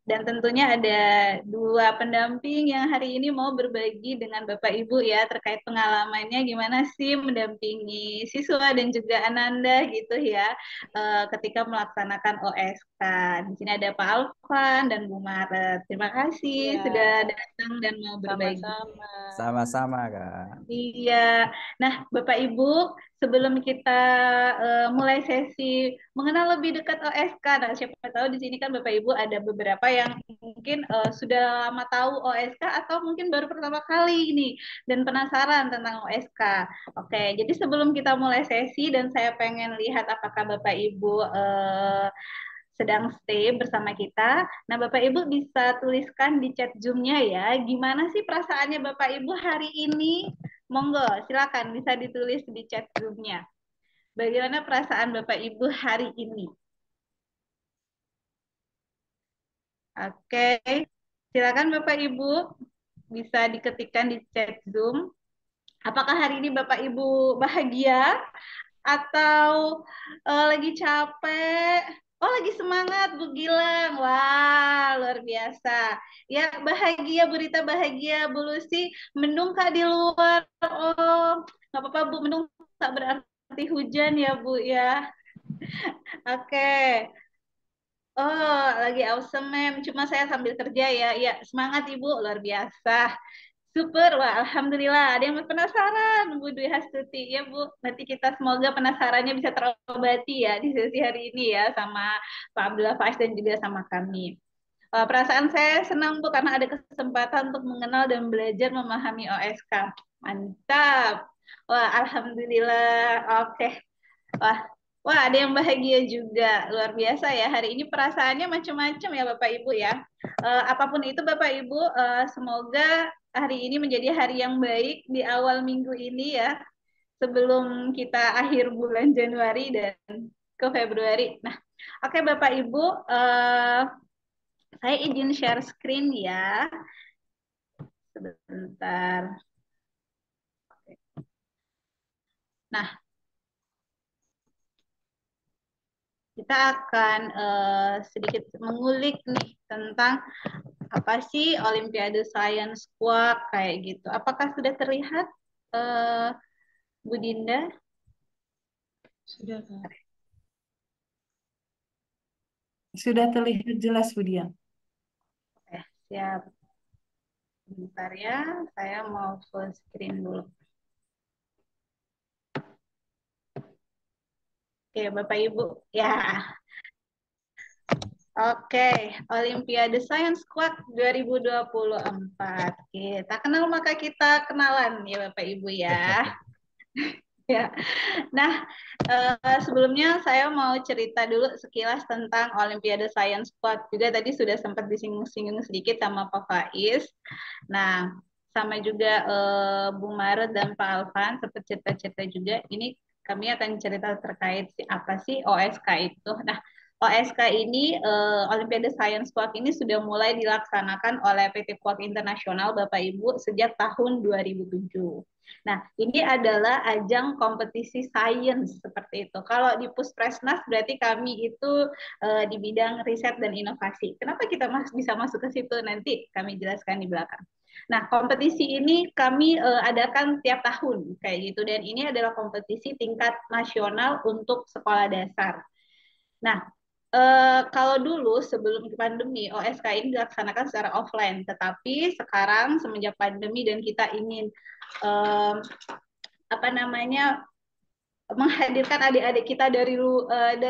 Dan tentunya ada dua pendamping yang hari ini mau berbagi dengan Bapak Ibu ya terkait pengalamannya gimana sih mendampingi siswa dan juga Ananda gitu ya ketika melaksanakan OSK. Di sini ada Pak Alvan dan Bu Maret. Terima kasih sudah Ya, datang dan mau berbagi. sama-sama. Sama-sama, Kak. Iya. Nah, Bapak Ibu, sebelum kita mulai sesi mengenal lebih dekat OSK, nah siapa tahu di sini kan Bapak Ibu ada beberapa yang mungkin sudah lama tahu OSK atau mungkin baru pertama kali ini dan penasaran tentang OSK. Oke, jadi sebelum kita mulai sesi dan saya pengen lihat apakah Bapak Ibu sedang stay bersama kita. Nah, Bapak Ibu bisa tuliskan di chat Zoom-nya ya, gimana sih perasaannya Bapak Ibu hari ini? Monggo, silakan bisa ditulis di chat Zoom-nya. Bagaimana perasaan Bapak Ibu hari ini? Oke, silakan Bapak Ibu bisa diketikkan di chat Zoom. Apakah hari ini Bapak Ibu bahagia atau lagi capek? Oh, lagi semangat Bu Gilang. Wah, luar biasa. Ya, bahagia, berita bahagia Bu Lucy. Mendung Kak di luar. Oh, nggak apa-apa Bu, mendung tak berarti hujan ya Bu ya. Oke. Oh, lagi awesome, Mem. Cuma saya sambil kerja ya. Ya, semangat Ibu, luar biasa. Super, wah alhamdulillah. Ada yang penasaran, Bu Dwi Hastuti. Ya Bu, nanti kita semoga penasarannya bisa terobati ya di sesi hari ini ya sama Pak Abdullah Faiz dan juga sama kami. Perasaan saya senang Bu karena ada kesempatan untuk mengenal dan belajar memahami OSK. Mantap. Wah, alhamdulillah. Oke. Wah, wah ada yang bahagia juga. Luar biasa ya. Hari ini perasaannya macam-macam ya Bapak Ibu ya. Apapun itu Bapak Ibu, semoga hari ini menjadi hari yang baik di awal minggu ini ya. Sebelum kita akhir bulan Januari dan ke Februari. Nah, oke Bapak Ibu, saya izin share screen ya. Sebentar. Nah, kita akan sedikit mengulik nih tentang apa sih Olimpiade Science Squad kayak gitu. Apakah sudah terlihat, eh, Bu Dinda? Sudah, Kak. Sudah terlihat jelas, Budian. Siap. Bentar ya, saya mau full screen dulu. Oke, Bapak Ibu. Ya, oke. Olimpiade Science Squad 2024. Kita kenal maka kita kenalan ya Bapak Ibu ya. Ya. Nah, sebelumnya saya mau cerita dulu sekilas tentang Olimpiade Science Squad. Juga tadi sudah sempat disinggung-singgung sedikit sama Pak Faiz. Nah, sama juga Bung Maret dan Pak Alvan sempat cerita-cerita juga. Ini kami akan cerita terkait apa sih OSK itu. Nah, OSK ini Olimpiade Science Squad ini sudah mulai dilaksanakan oleh PT Quad Internasional Bapak Ibu sejak tahun 2007. Nah, ini adalah ajang kompetisi sains seperti itu. Kalau di Puspresnas berarti kami itu di bidang riset dan inovasi. Kenapa kita bisa masuk ke situ? Nanti kami jelaskan di belakang. Nah, kompetisi ini kami adakan tiap tahun kayak gitu dan ini adalah kompetisi tingkat nasional untuk sekolah dasar. Nah, kalau dulu sebelum pandemi OSK ini dilaksanakan secara offline, tetapi sekarang semenjak pandemi dan kita ingin apa namanya menghadirkan adik-adik kita dari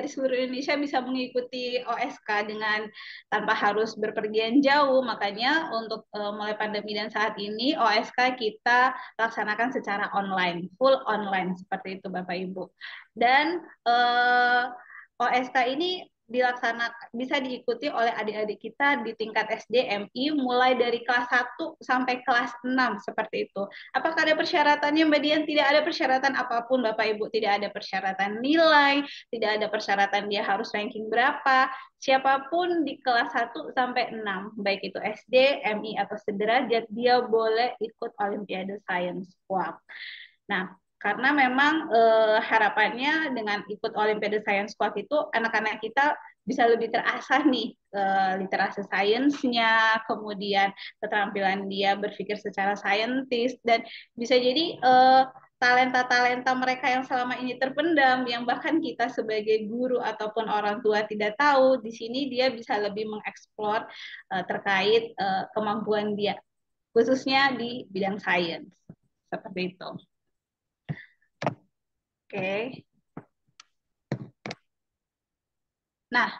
seluruh Indonesia bisa mengikuti OSK dengan tanpa harus berpergian jauh. Makanya untuk mulai pandemi dan saat ini OSK kita laksanakan secara online, full online seperti itu Bapak Ibu. Dan OSK ini bisa diikuti oleh adik-adik kita di tingkat SD, MI mulai dari kelas 1 sampai kelas 6 seperti itu. Apakah ada persyaratannya Mbak Dian? Tidak ada persyaratan apapun Bapak Ibu, tidak ada persyaratan nilai, tidak ada persyaratan dia harus ranking berapa. Siapapun di kelas 1 sampai 6, baik itu SD, MI atau sederajat, dia boleh ikut Olimpiade Science WAP. Nah, karena memang harapannya dengan ikut Olimpiade Science Squad itu anak-anak kita bisa lebih terasah nih literasi sainsnya, kemudian keterampilan dia berpikir secara saintis, dan bisa jadi talenta-talenta mereka yang selama ini terpendam, yang bahkan kita sebagai guru ataupun orang tua tidak tahu, di sini dia bisa lebih mengeksplor terkait kemampuan dia, khususnya di bidang sains. Seperti itu. Oke. Nah,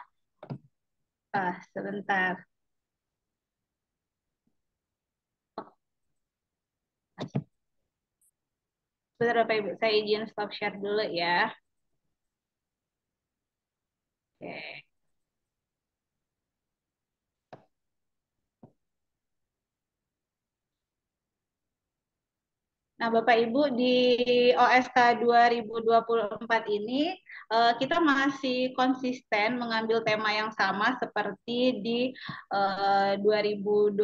sebentar. Sebentar Bapak Ibu, saya izin stop share dulu ya. Oke. Nah, Bapak Ibu, di OSK 2024 ini kita masih konsisten mengambil tema yang sama seperti di 2023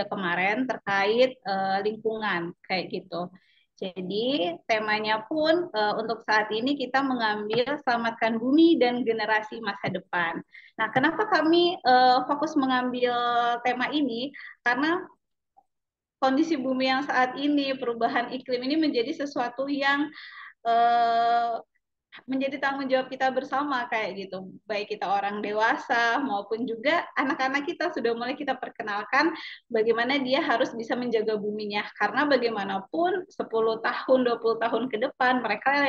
kemarin terkait lingkungan kayak gitu. Jadi temanya pun untuk saat ini kita mengambil selamatkan bumi dan generasi masa depan. Nah, kenapa kami fokus mengambil tema ini? Karena kondisi bumi yang saat ini, perubahan iklim ini menjadi sesuatu yang eh, menjadi tanggung jawab kita bersama kayak gitu. Baik kita orang dewasa maupun juga anak-anak kita sudah mulai kita perkenalkan bagaimana dia harus bisa menjaga buminya. Karena bagaimanapun 10 tahun, 20 tahun ke depan mereka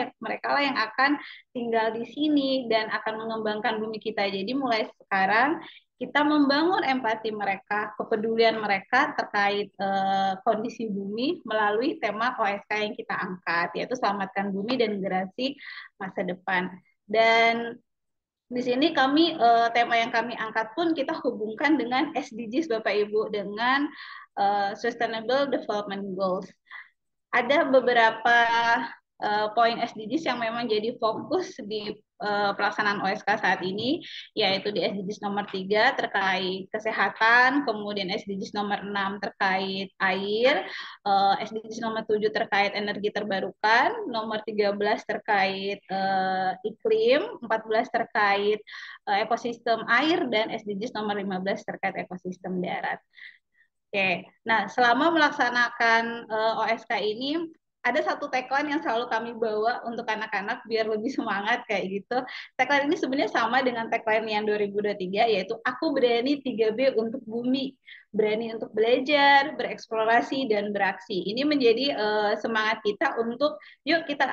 lah yang akan tinggal di sini dan akan mengembangkan bumi kita. Jadi mulai sekarang kita membangun empati mereka, kepedulian mereka terkait kondisi bumi melalui tema OSK yang kita angkat, yaitu selamatkan bumi dan generasi masa depan. Dan di sini kami tema yang kami angkat pun kita hubungkan dengan SDGs Bapak Ibu, dengan Sustainable Development Goals. Ada beberapa poin SDGs yang memang jadi fokus di pelaksanaan OSK saat ini, yaitu di SDGs nomor 3 terkait kesehatan, kemudian SDGs nomor 6 terkait air, SDGs nomor 7 terkait energi terbarukan, nomor 13 terkait iklim, 14 terkait ekosistem air, dan SDGs nomor 15 terkait ekosistem darat. Oke, nah selama melaksanakan OSK ini ada satu tagline yang selalu kami bawa untuk anak-anak biar lebih semangat kayak gitu. Tagline ini sebenarnya sama dengan tagline yang 2023, yaitu aku berani 3B untuk bumi, berani untuk belajar, bereksplorasi, dan beraksi. Ini menjadi semangat kita untuk yuk kita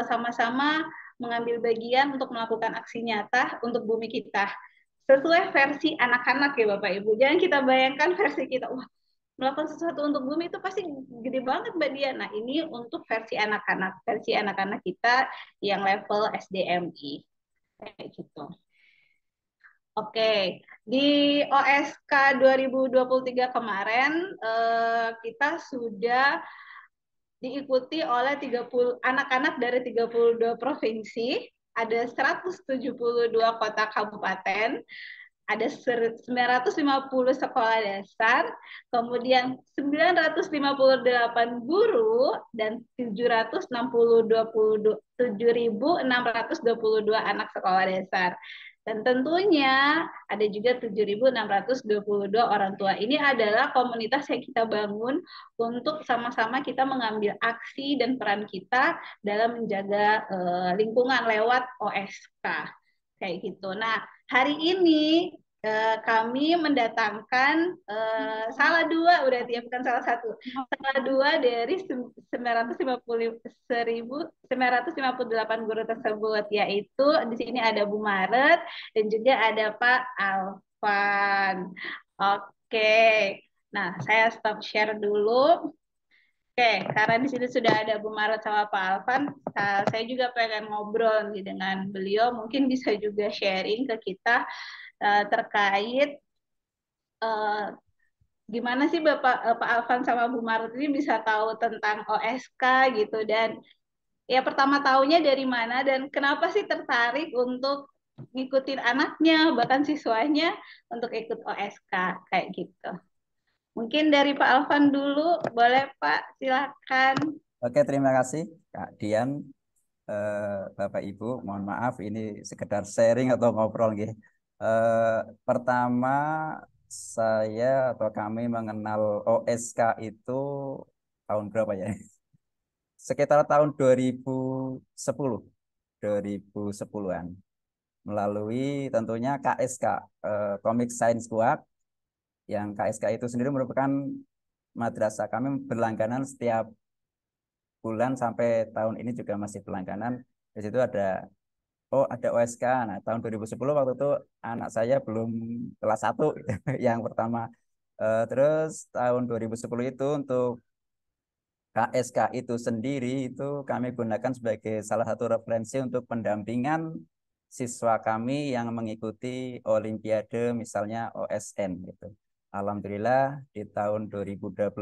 sama-sama mengambil bagian untuk melakukan aksi nyata untuk bumi kita. Sesuai versi anak-anak ya Bapak Ibu. Jangan kita bayangkan versi kita, wah melakukan sesuatu untuk bumi itu pasti gede banget Mbak Dia. Nah, ini untuk versi anak-anak kita yang level SDMI. Kayak gitu. Oke, di OSK 2023 kemarin kita sudah diikuti oleh 30 anak-anak dari 32 provinsi, ada 172 kota kabupaten, ada 950 sekolah dasar, kemudian 958 guru, dan 7.622 anak sekolah dasar. Dan tentunya ada juga 7.622 orang tua. Ini adalah komunitas yang kita bangun untuk sama-sama kita mengambil aksi dan peran kita dalam menjaga lingkungan lewat OSK. Kayak gitu. Nah, hari ini kami mendatangkan salah dua, berarti ya, bukan salah satu, salah dua dari 958 guru tersebut, yaitu di sini ada Bu Maret dan juga ada Pak Alvan. Oke, nah saya stop share dulu. Oke, karena di sini sudah ada Bu Maret sama Pak Alvan, saya juga pengen ngobrol nih dengan beliau, mungkin bisa juga sharing ke kita terkait gimana sih Pak Alvan sama Bu Maret ini bisa tahu tentang OSK gitu, dan ya pertama tahunya dari mana dan kenapa sih tertarik untuk ngikutin anaknya bahkan siswanya untuk ikut OSK kayak gitu. Mungkin dari Pak Alvan dulu, boleh Pak, silakan. Oke, terima kasih Kak Dian. Bapak Ibu, mohon maaf ini sekedar sharing atau ngobrol gitu. Pertama saya atau kami mengenal OSK itu tahun berapa ya? Sekitar tahun 2010, 2010-an. Melalui tentunya KSK, Comic Science Club, yang KSK itu sendiri merupakan madrasah kami berlangganan setiap bulan sampai tahun ini juga masih berlangganan. Di situ ada OSK. Nah, tahun 2010 waktu itu anak saya belum kelas 1 yang pertama. Terus tahun 2010 itu untuk KSK itu sendiri itu kami gunakan sebagai salah satu referensi untuk pendampingan siswa kami yang mengikuti Olimpiade misalnya OSN gitu. Alhamdulillah di tahun 2012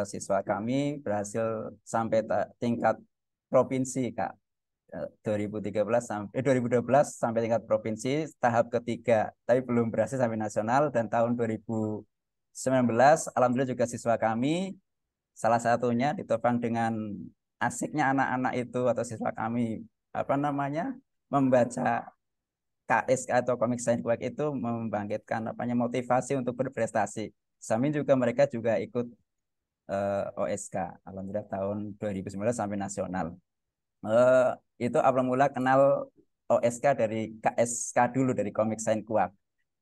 siswa kami berhasil sampai tingkat provinsi, Kak. 2013 sampai 2012 sampai tingkat provinsi tahap ketiga, tapi belum berhasil sampai nasional. Dan tahun 2019 alhamdulillah juga siswa kami salah satunya ditopang dengan asiknya anak-anak itu atau siswa kami apa namanya membaca KSK atau Comic Science Week itu membangkitkan apanya motivasi untuk berprestasi. Samping juga mereka juga ikut OSK alhamdulillah tahun 2019 sampai nasional. Eh, itu awal mula kenal OSK dari KSK dulu, dari Comic Science Kuak.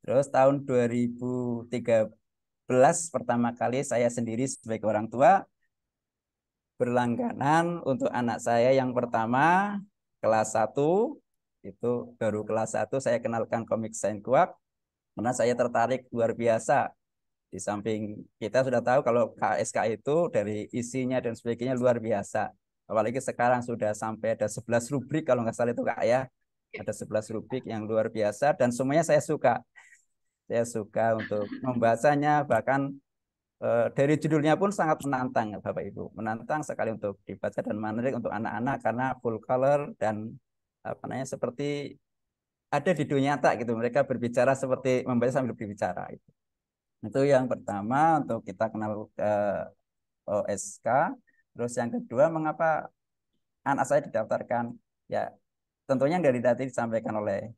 Terus tahun 2013 pertama kali saya sendiri sebagai orang tua berlangganan untuk anak saya yang pertama kelas 1, itu baru kelas 1 saya kenalkan Comic Science Kuak karena saya tertarik luar biasa. Di samping kita sudah tahu kalau KSK itu dari isinya dan sebagainya luar biasa. Apalagi sekarang sudah sampai ada 11 rubrik kalau nggak salah itu Kak ya. Ada 11 rubrik yang luar biasa dan semuanya saya suka. Saya suka untuk membacanya, bahkan dari judulnya pun sangat menantang Bapak Ibu. Menantang sekali untuk dibaca dan menarik untuk anak-anak karena full color dan apa namanya seperti ada di dunia nyata gitu. Mereka berbicara seperti membaca sambil berbicara. Itu yang pertama untuk kita kenal OSK. Terus yang kedua, mengapa anak saya didaftarkan? Ya, tentunya dari tadi disampaikan oleh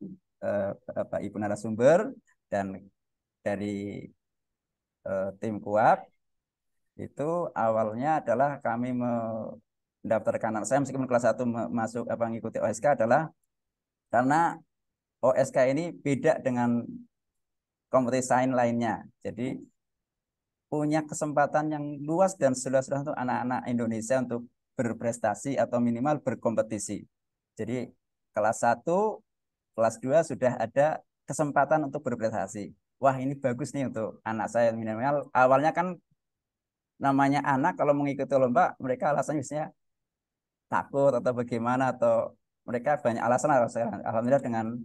Bapak Ibu narasumber dan dari tim KUAP itu awalnya adalah kami mendaftarkan anak saya meskipun kelas 1 masuk apa mengikuti OSK adalah karena OSK ini beda dengan kompetisi lain lainnya. Jadi punya kesempatan yang luas dan seluas-luasnya untuk anak-anak Indonesia untuk berprestasi atau minimal berkompetisi. Jadi kelas 1, kelas 2 sudah ada kesempatan untuk berprestasi. Wah, ini bagus nih untuk anak saya minimal. Awalnya kan namanya anak kalau mengikuti lomba, mereka alasannya biasanya takut atau bagaimana atau mereka banyak alasan. Alhamdulillah dengan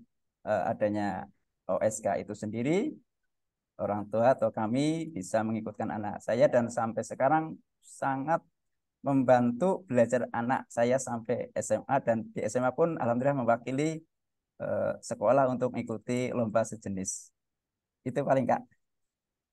adanya OSK itu sendiri, orang tua atau kami bisa mengikutkan anak saya dan sampai sekarang sangat membantu belajar anak saya sampai SMA dan di SMA pun alhamdulillah mewakili sekolah untuk mengikuti lomba sejenis. Itu paling Kak.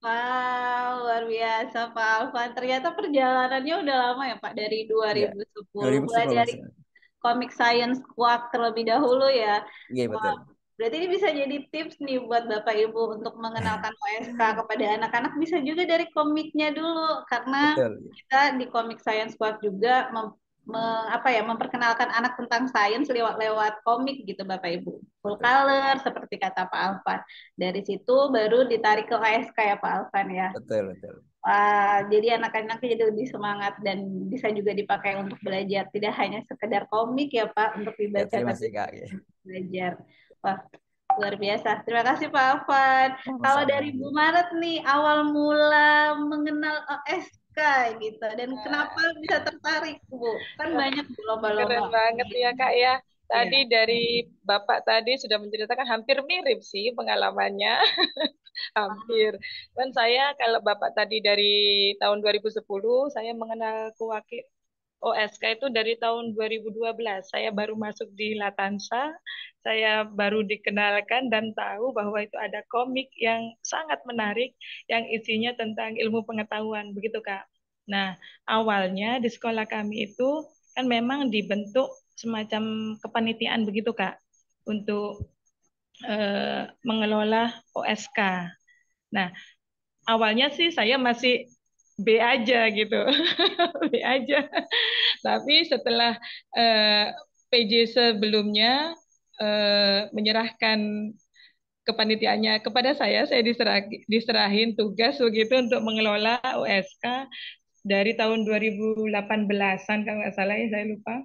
Wow, luar biasa Pak Alvan. Ternyata perjalanannya udah lama ya Pak, dari Ya, 2010. Mulai 2010 dari Mas. Comic Science Squad terlebih dahulu ya. Iya Wah, betul. berarti ini bisa jadi tips nih buat Bapak Ibu untuk mengenalkan OSK kepada anak-anak. Bisa juga dari komiknya dulu, karena Betul. kita di Comic Science Squad juga memperkenalkan anak tentang sains lewat komik gitu Bapak Ibu. Full Betul. color seperti kata Pak Alfan. Dari situ baru ditarik ke OSK ya Pak Alfan ya. Betul, betul. Wah, jadi anak-anaknya jadi lebih semangat dan bisa juga dipakai untuk belajar. Tidak hanya sekedar komik ya Pak untuk Ya, dibaca, terima tapi kasih Kak. belajar. Wah, luar biasa. Terima kasih Pak Alfan. Kalau Sama-sama. dari Bu Maret nih, awal mula mengenal OSK gitu. Dan kenapa bisa tertarik Bu? Kan banyak Bu Keren lomba-lomba. banget ya Kak ya. Ya. Tadi dari Bapak tadi sudah menceritakan hampir mirip sih pengalamannya. Hampir. Dan saya kalau Bapak tadi dari tahun 2010, saya mengenal Kuwaki OSK itu dari tahun 2012. Saya baru masuk di Latansa, saya baru dikenalkan dan tahu bahwa itu ada komik yang sangat menarik yang isinya tentang ilmu pengetahuan, begitu Kak. Nah, awalnya di sekolah kami itu kan memang dibentuk semacam kepanitiaan begitu Kak untuk mengelola OSK. Nah, awalnya sih saya masih B aja gitu, B aja. Tapi setelah PJ sebelumnya menyerahkan kepanitiaannya kepada saya diserahin tugas begitu untuk mengelola OSK dari tahun 2018-an kalau nggak salah ya saya lupa.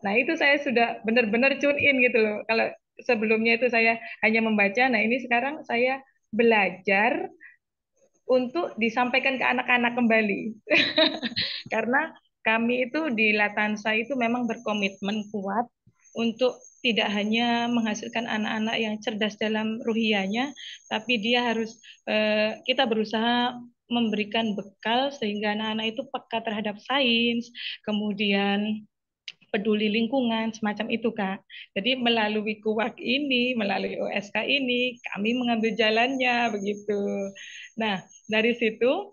Nah itu saya sudah benar-benar tune in gitu loh. Kalau sebelumnya itu saya hanya membaca, nah ini sekarang saya belajar untuk disampaikan ke anak-anak kembali. Karena kami itu di Latansa itu memang berkomitmen kuat untuk tidak hanya menghasilkan anak-anak yang cerdas dalam ruhiyahnya, tapi dia harus kita berusaha memberikan bekal sehingga anak-anak itu peka terhadap sains, kemudian peduli lingkungan, semacam itu, Kak. Jadi melalui KUWAK ini, melalui OSK ini, kami mengambil jalannya, begitu. Nah, dari situ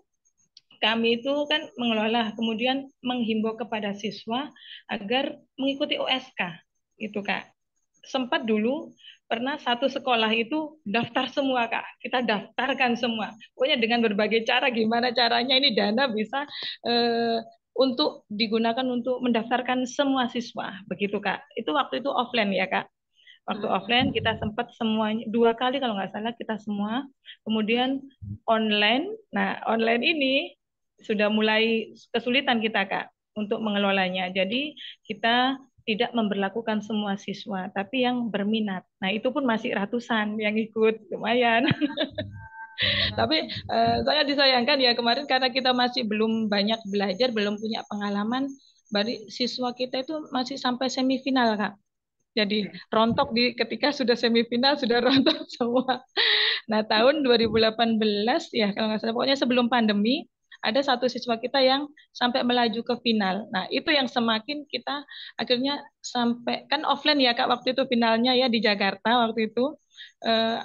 kami itu kan mengelola, kemudian menghimbau kepada siswa agar mengikuti OSK, itu Kak. Sempat dulu pernah satu sekolah itu daftar semua Kak, kita daftarkan semua. Pokoknya dengan berbagai cara, gimana caranya ini dana bisa untuk digunakan untuk mendaftarkan semua siswa, begitu Kak. Itu waktu itu offline ya Kak. Waktu offline kita sempat semuanya 2 kali kalau nggak salah kita semua. Kemudian online. Nah, online ini sudah mulai kesulitan kita Kak untuk mengelolanya. Jadi kita tidak memberlakukan semua siswa, tapi yang berminat. Nah, itu pun masih ratusan yang ikut, lumayan. Tapi saya disayangkan ya kemarin karena kita masih belum banyak belajar, belum punya pengalaman, dari siswa kita itu masih sampai semifinal Kak. Jadi rontok ketika sudah semifinal sudah rontok semua. Nah, tahun 2018 ya kalau nggak salah pokoknya sebelum pandemi ada satu siswa kita yang sampai melaju ke final. Nah, itu yang semakin kita akhirnya sampai kan offline ya Kak waktu itu finalnya ya di Jakarta waktu itu eh,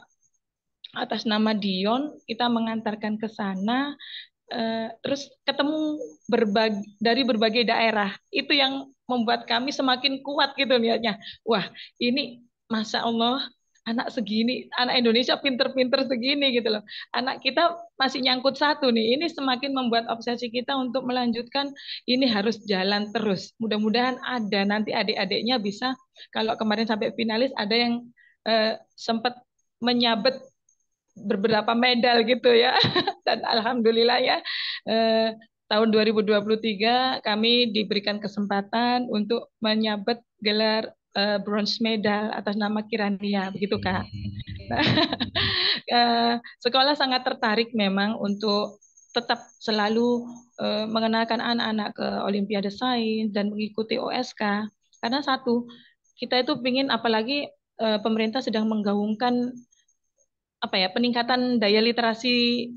atas nama Dion kita mengantarkan ke sana terus ketemu dari berbagai daerah. Itu yang membuat kami semakin kuat gitu niatnya. Wah, ini Masya Allah, anak segini, anak Indonesia pinter-pinter segini gitu loh. Anak kita masih nyangkut satu nih. Ini semakin membuat obsesi kita untuk melanjutkan, ini harus jalan terus. Mudah-mudahan ada nanti adik-adiknya bisa, kalau kemarin sampai finalis, ada yang sempat menyabet beberapa medal gitu ya. Dan alhamdulillah ya tahun 2023 kami diberikan kesempatan untuk menyabet gelar bronze medal atas nama Kirania begitu Kak. Nah, sekolah sangat tertarik memang untuk tetap selalu mengenalkan anak-anak ke Olimpiade Sains dan mengikuti OSK karena satu kita itu ingin apalagi pemerintah sedang menggaungkan peningkatan daya literasi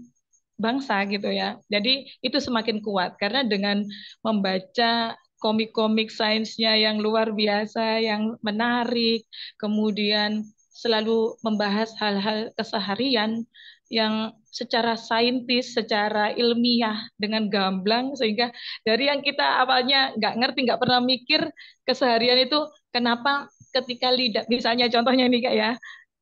bangsa gitu ya. Jadi itu semakin kuat karena dengan membaca komik-komik sainsnya yang luar biasa, yang menarik, kemudian selalu membahas hal-hal keseharian yang secara saintis, secara ilmiah dengan gamblang sehingga dari yang kita awalnya nggak ngerti, nggak pernah mikir keseharian itu kenapa ketika lidah, misalnya contohnya ini Kak ya,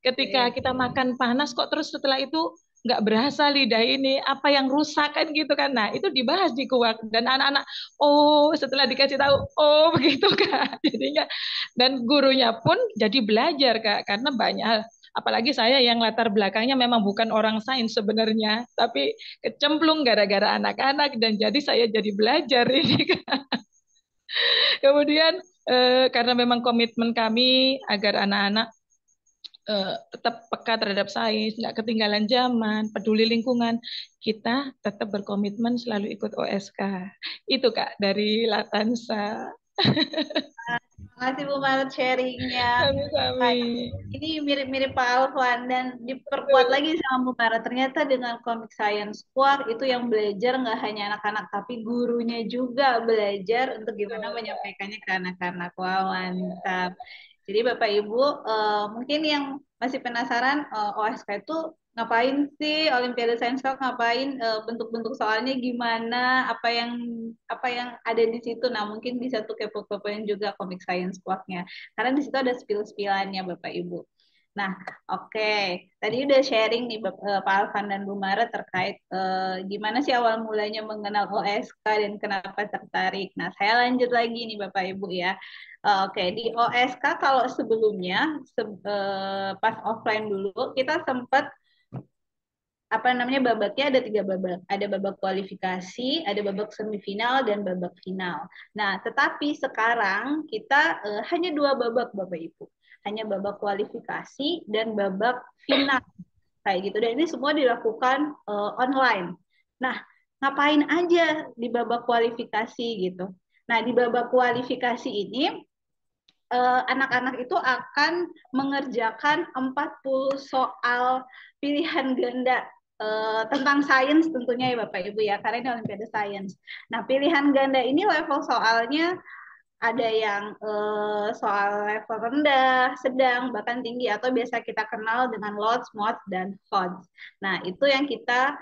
ketika kita makan panas kok terus setelah itu nggak berasa lidah ini, apa yang rusak kan gitu kan. Nah, itu dibahas di kuak dan anak-anak oh setelah dikasih tahu oh begitu Kak. Jadinya dan gurunya pun jadi belajar Kak karena banyak hal. Apalagi saya yang latar belakangnya memang bukan orang sains sebenarnya, tapi kecemplung gara-gara anak-anak dan jadi saya jadi belajar ini Kak. Kemudian karena memang komitmen kami agar anak-anak tetap peka terhadap sains, nggak ketinggalan zaman, peduli lingkungan, kita tetap berkomitmen selalu ikut OSK. Itu Kak dari Latansa. Terima kasih Bu Maret sharingnya. Sami-sami. Nah, ini mirip-mirip Pak Alvan dan diperkuat Betul. lagi sama Bu Maret. Ternyata dengan Comic Science Squad itu yang belajar nggak hanya anak-anak tapi gurunya juga belajar untuk gimana Betul, Kak. menyampaikannya ke anak-anak. Wow, mantap. Jadi Bapak Ibu mungkin yang masih penasaran OSK itu ngapain sih, Olimpiade Sains Talk ngapain, bentuk-bentuk soalnya gimana, apa yang ada di situ. Nah, mungkin bisa tuh kepo-kepoin juga Comic Science Squad-nya. Karena di situ ada spill-spillannya Bapak Ibu. Nah, oke. Tadi udah sharing nih Pak Alvan dan Bu Mara terkait gimana sih awal mulanya mengenal OSK dan kenapa tertarik. Nah, saya lanjut lagi nih Bapak Ibu ya. Oke, di OSK kalau sebelumnya pas offline dulu kita sempat apa namanya babaknya ada 3 babak. Ada babak kualifikasi, ada babak semifinal dan babak final. Nah, tetapi sekarang kita hanya 2 babak Bapak Ibu. Hanya babak kualifikasi dan babak final kayak gitu. Dan ini semua dilakukan online. Nah, ngapain aja di babak kualifikasi gitu. Nah, di babak kualifikasi ini anak-anak itu akan mengerjakan 40 soal pilihan ganda tentang sains tentunya ya Bapak Ibu ya, karena ini Olimpiade Sains. Nah, pilihan ganda ini level soalnya ada yang soal level rendah, sedang, bahkan tinggi, atau biasa kita kenal dengan lots, mods, dan HODS. Nah, itu yang kita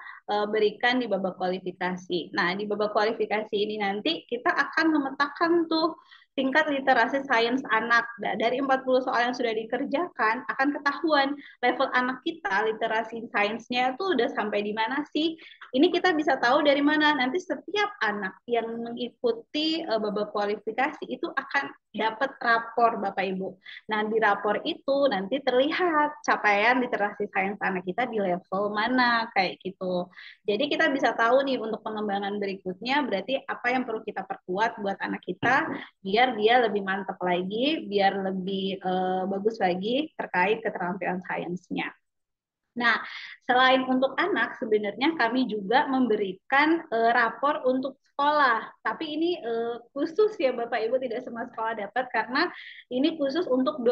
berikan di babak kualifikasi. Nah, di babak kualifikasi ini nanti kita akan memetakan tuh tingkat literasi sains anak. Nah, dari 40 soal yang sudah dikerjakan, akan ketahuan level anak kita literasi sainsnya tuh udah sampai di mana sih. Ini kita bisa tahu dari mana? Nanti setiap anak yang mengikuti babak kualifikasi itu akan dapat rapor Bapak Ibu. Nah, di rapor itu nanti terlihat capaian literasi sains anak kita di level mana kayak gitu. Jadi kita bisa tahu nih untuk pengembangan berikutnya berarti apa yang perlu kita perkuat buat anak kita biar dia lebih mantap lagi, biar lebih bagus lagi terkait keterampilan sainsnya. Nah, selain untuk anak, sebenarnya kami juga memberikan rapor untuk sekolah. Tapi ini khusus ya Bapak Ibu, tidak semua sekolah dapat karena ini khusus untuk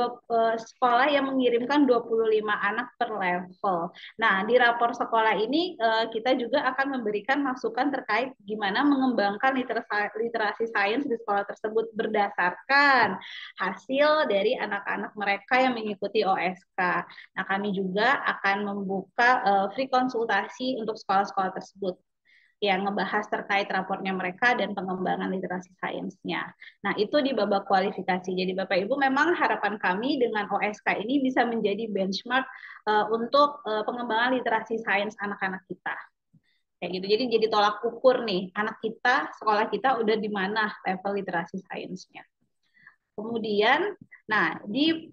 sekolah yang mengirimkan 25 anak per level. Nah, di rapor sekolah ini kita juga akan memberikan masukan terkait gimana mengembangkan literasi sains di sekolah tersebut berdasarkan hasil dari anak-anak mereka yang mengikuti OSK. Nah, kami juga akan membuka free konsultasi untuk sekolah-sekolah tersebut yang ngebahas terkait rapornya mereka dan pengembangan literasi sainsnya. Nah, itu di babak kualifikasi. Jadi Bapak Ibu memang harapan kami dengan OSK ini bisa menjadi benchmark untuk pengembangan literasi sains anak-anak kita. Kayak gitu. Jadi tolak ukur nih, anak kita, sekolah kita udah di mana level literasi sainsnya. Kemudian, nah di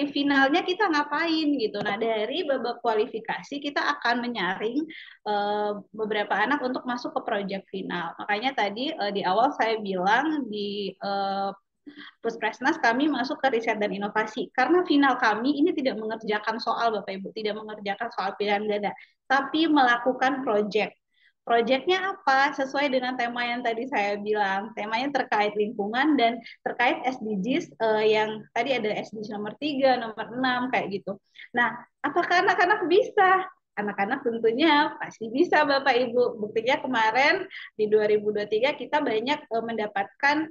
finalnya kita ngapain gitu. Nah, dari babak kualifikasi kita akan menyaring beberapa anak untuk masuk ke proyek final. Makanya tadi di awal saya bilang di Puskesmas kami masuk ke riset dan inovasi karena final kami ini tidak mengerjakan soal Bapak Ibu, tidak mengerjakan soal pilihan ganda, tapi melakukan proyek. Proyeknya apa? Sesuai dengan tema yang tadi saya bilang. Temanya terkait lingkungan dan terkait SDGs yang tadi ada SDGs nomor 3, nomor 6, kayak gitu. Nah, apakah anak-anak bisa? Anak-anak tentunya pasti bisa Bapak Ibu. Buktinya kemarin di 2023 kita banyak mendapatkan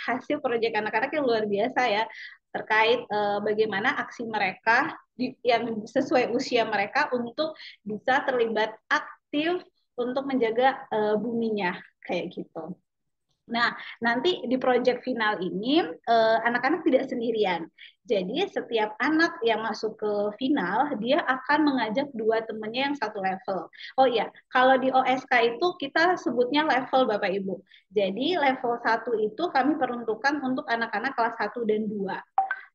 hasil proyek anak-anak yang luar biasa ya terkait bagaimana aksi mereka yang sesuai usia mereka untuk bisa terlibat aktif untuk menjaga buminya kayak gitu. Nah, nanti di proyek final ini anak-anak tidak sendirian. Jadi setiap anak yang masuk ke final, dia akan mengajak dua temannya yang satu level. Oh iya, kalau di OSK itu kita sebutnya level Bapak Ibu. Jadi level 1 itu kami peruntukkan untuk anak-anak kelas 1 dan 2.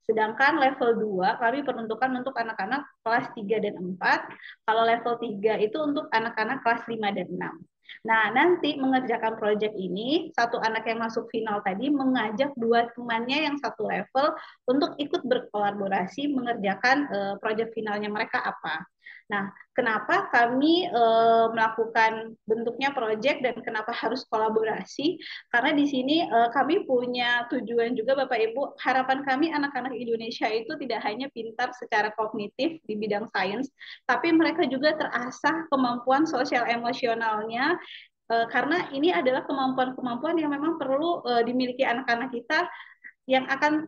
Sedangkan level 2 kami peruntukkan untuk anak-anak kelas 3 dan 4. Kalau level 3 itu untuk anak-anak kelas 5 dan 6. Nah, nanti mengerjakan proyek ini, satu anak yang masuk final tadi mengajak dua temannya yang satu level untuk ikut berkolaborasi mengerjakan proyek finalnya mereka apa. Nah, kenapa kami melakukan bentuknya proyek dan kenapa harus kolaborasi? Karena di sini kami punya tujuan juga Bapak Ibu, harapan kami anak-anak Indonesia itu tidak hanya pintar secara kognitif di bidang sains, tapi mereka juga terasah kemampuan sosial emosionalnya karena ini adalah kemampuan-kemampuan yang memang perlu dimiliki anak-anak kita yang akan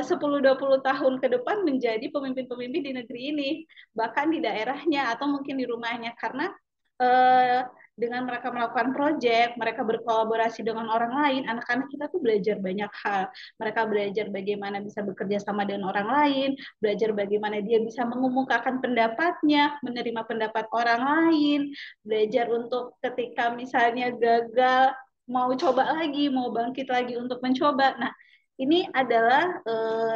10-20 tahun ke depan menjadi pemimpin-pemimpin di negeri ini, bahkan di daerahnya atau mungkin di rumahnya, karena eh, dengan mereka melakukan proyek, mereka berkolaborasi dengan orang lain, anak-anak kita tuh belajar banyak hal. Mereka belajar bagaimana bisa bekerja sama dengan orang lain, belajar bagaimana dia bisa mengemukakan pendapatnya, menerima pendapat orang lain, belajar untuk ketika misalnya gagal, mau coba lagi, mau bangkit lagi untuk mencoba. Nah, ini adalah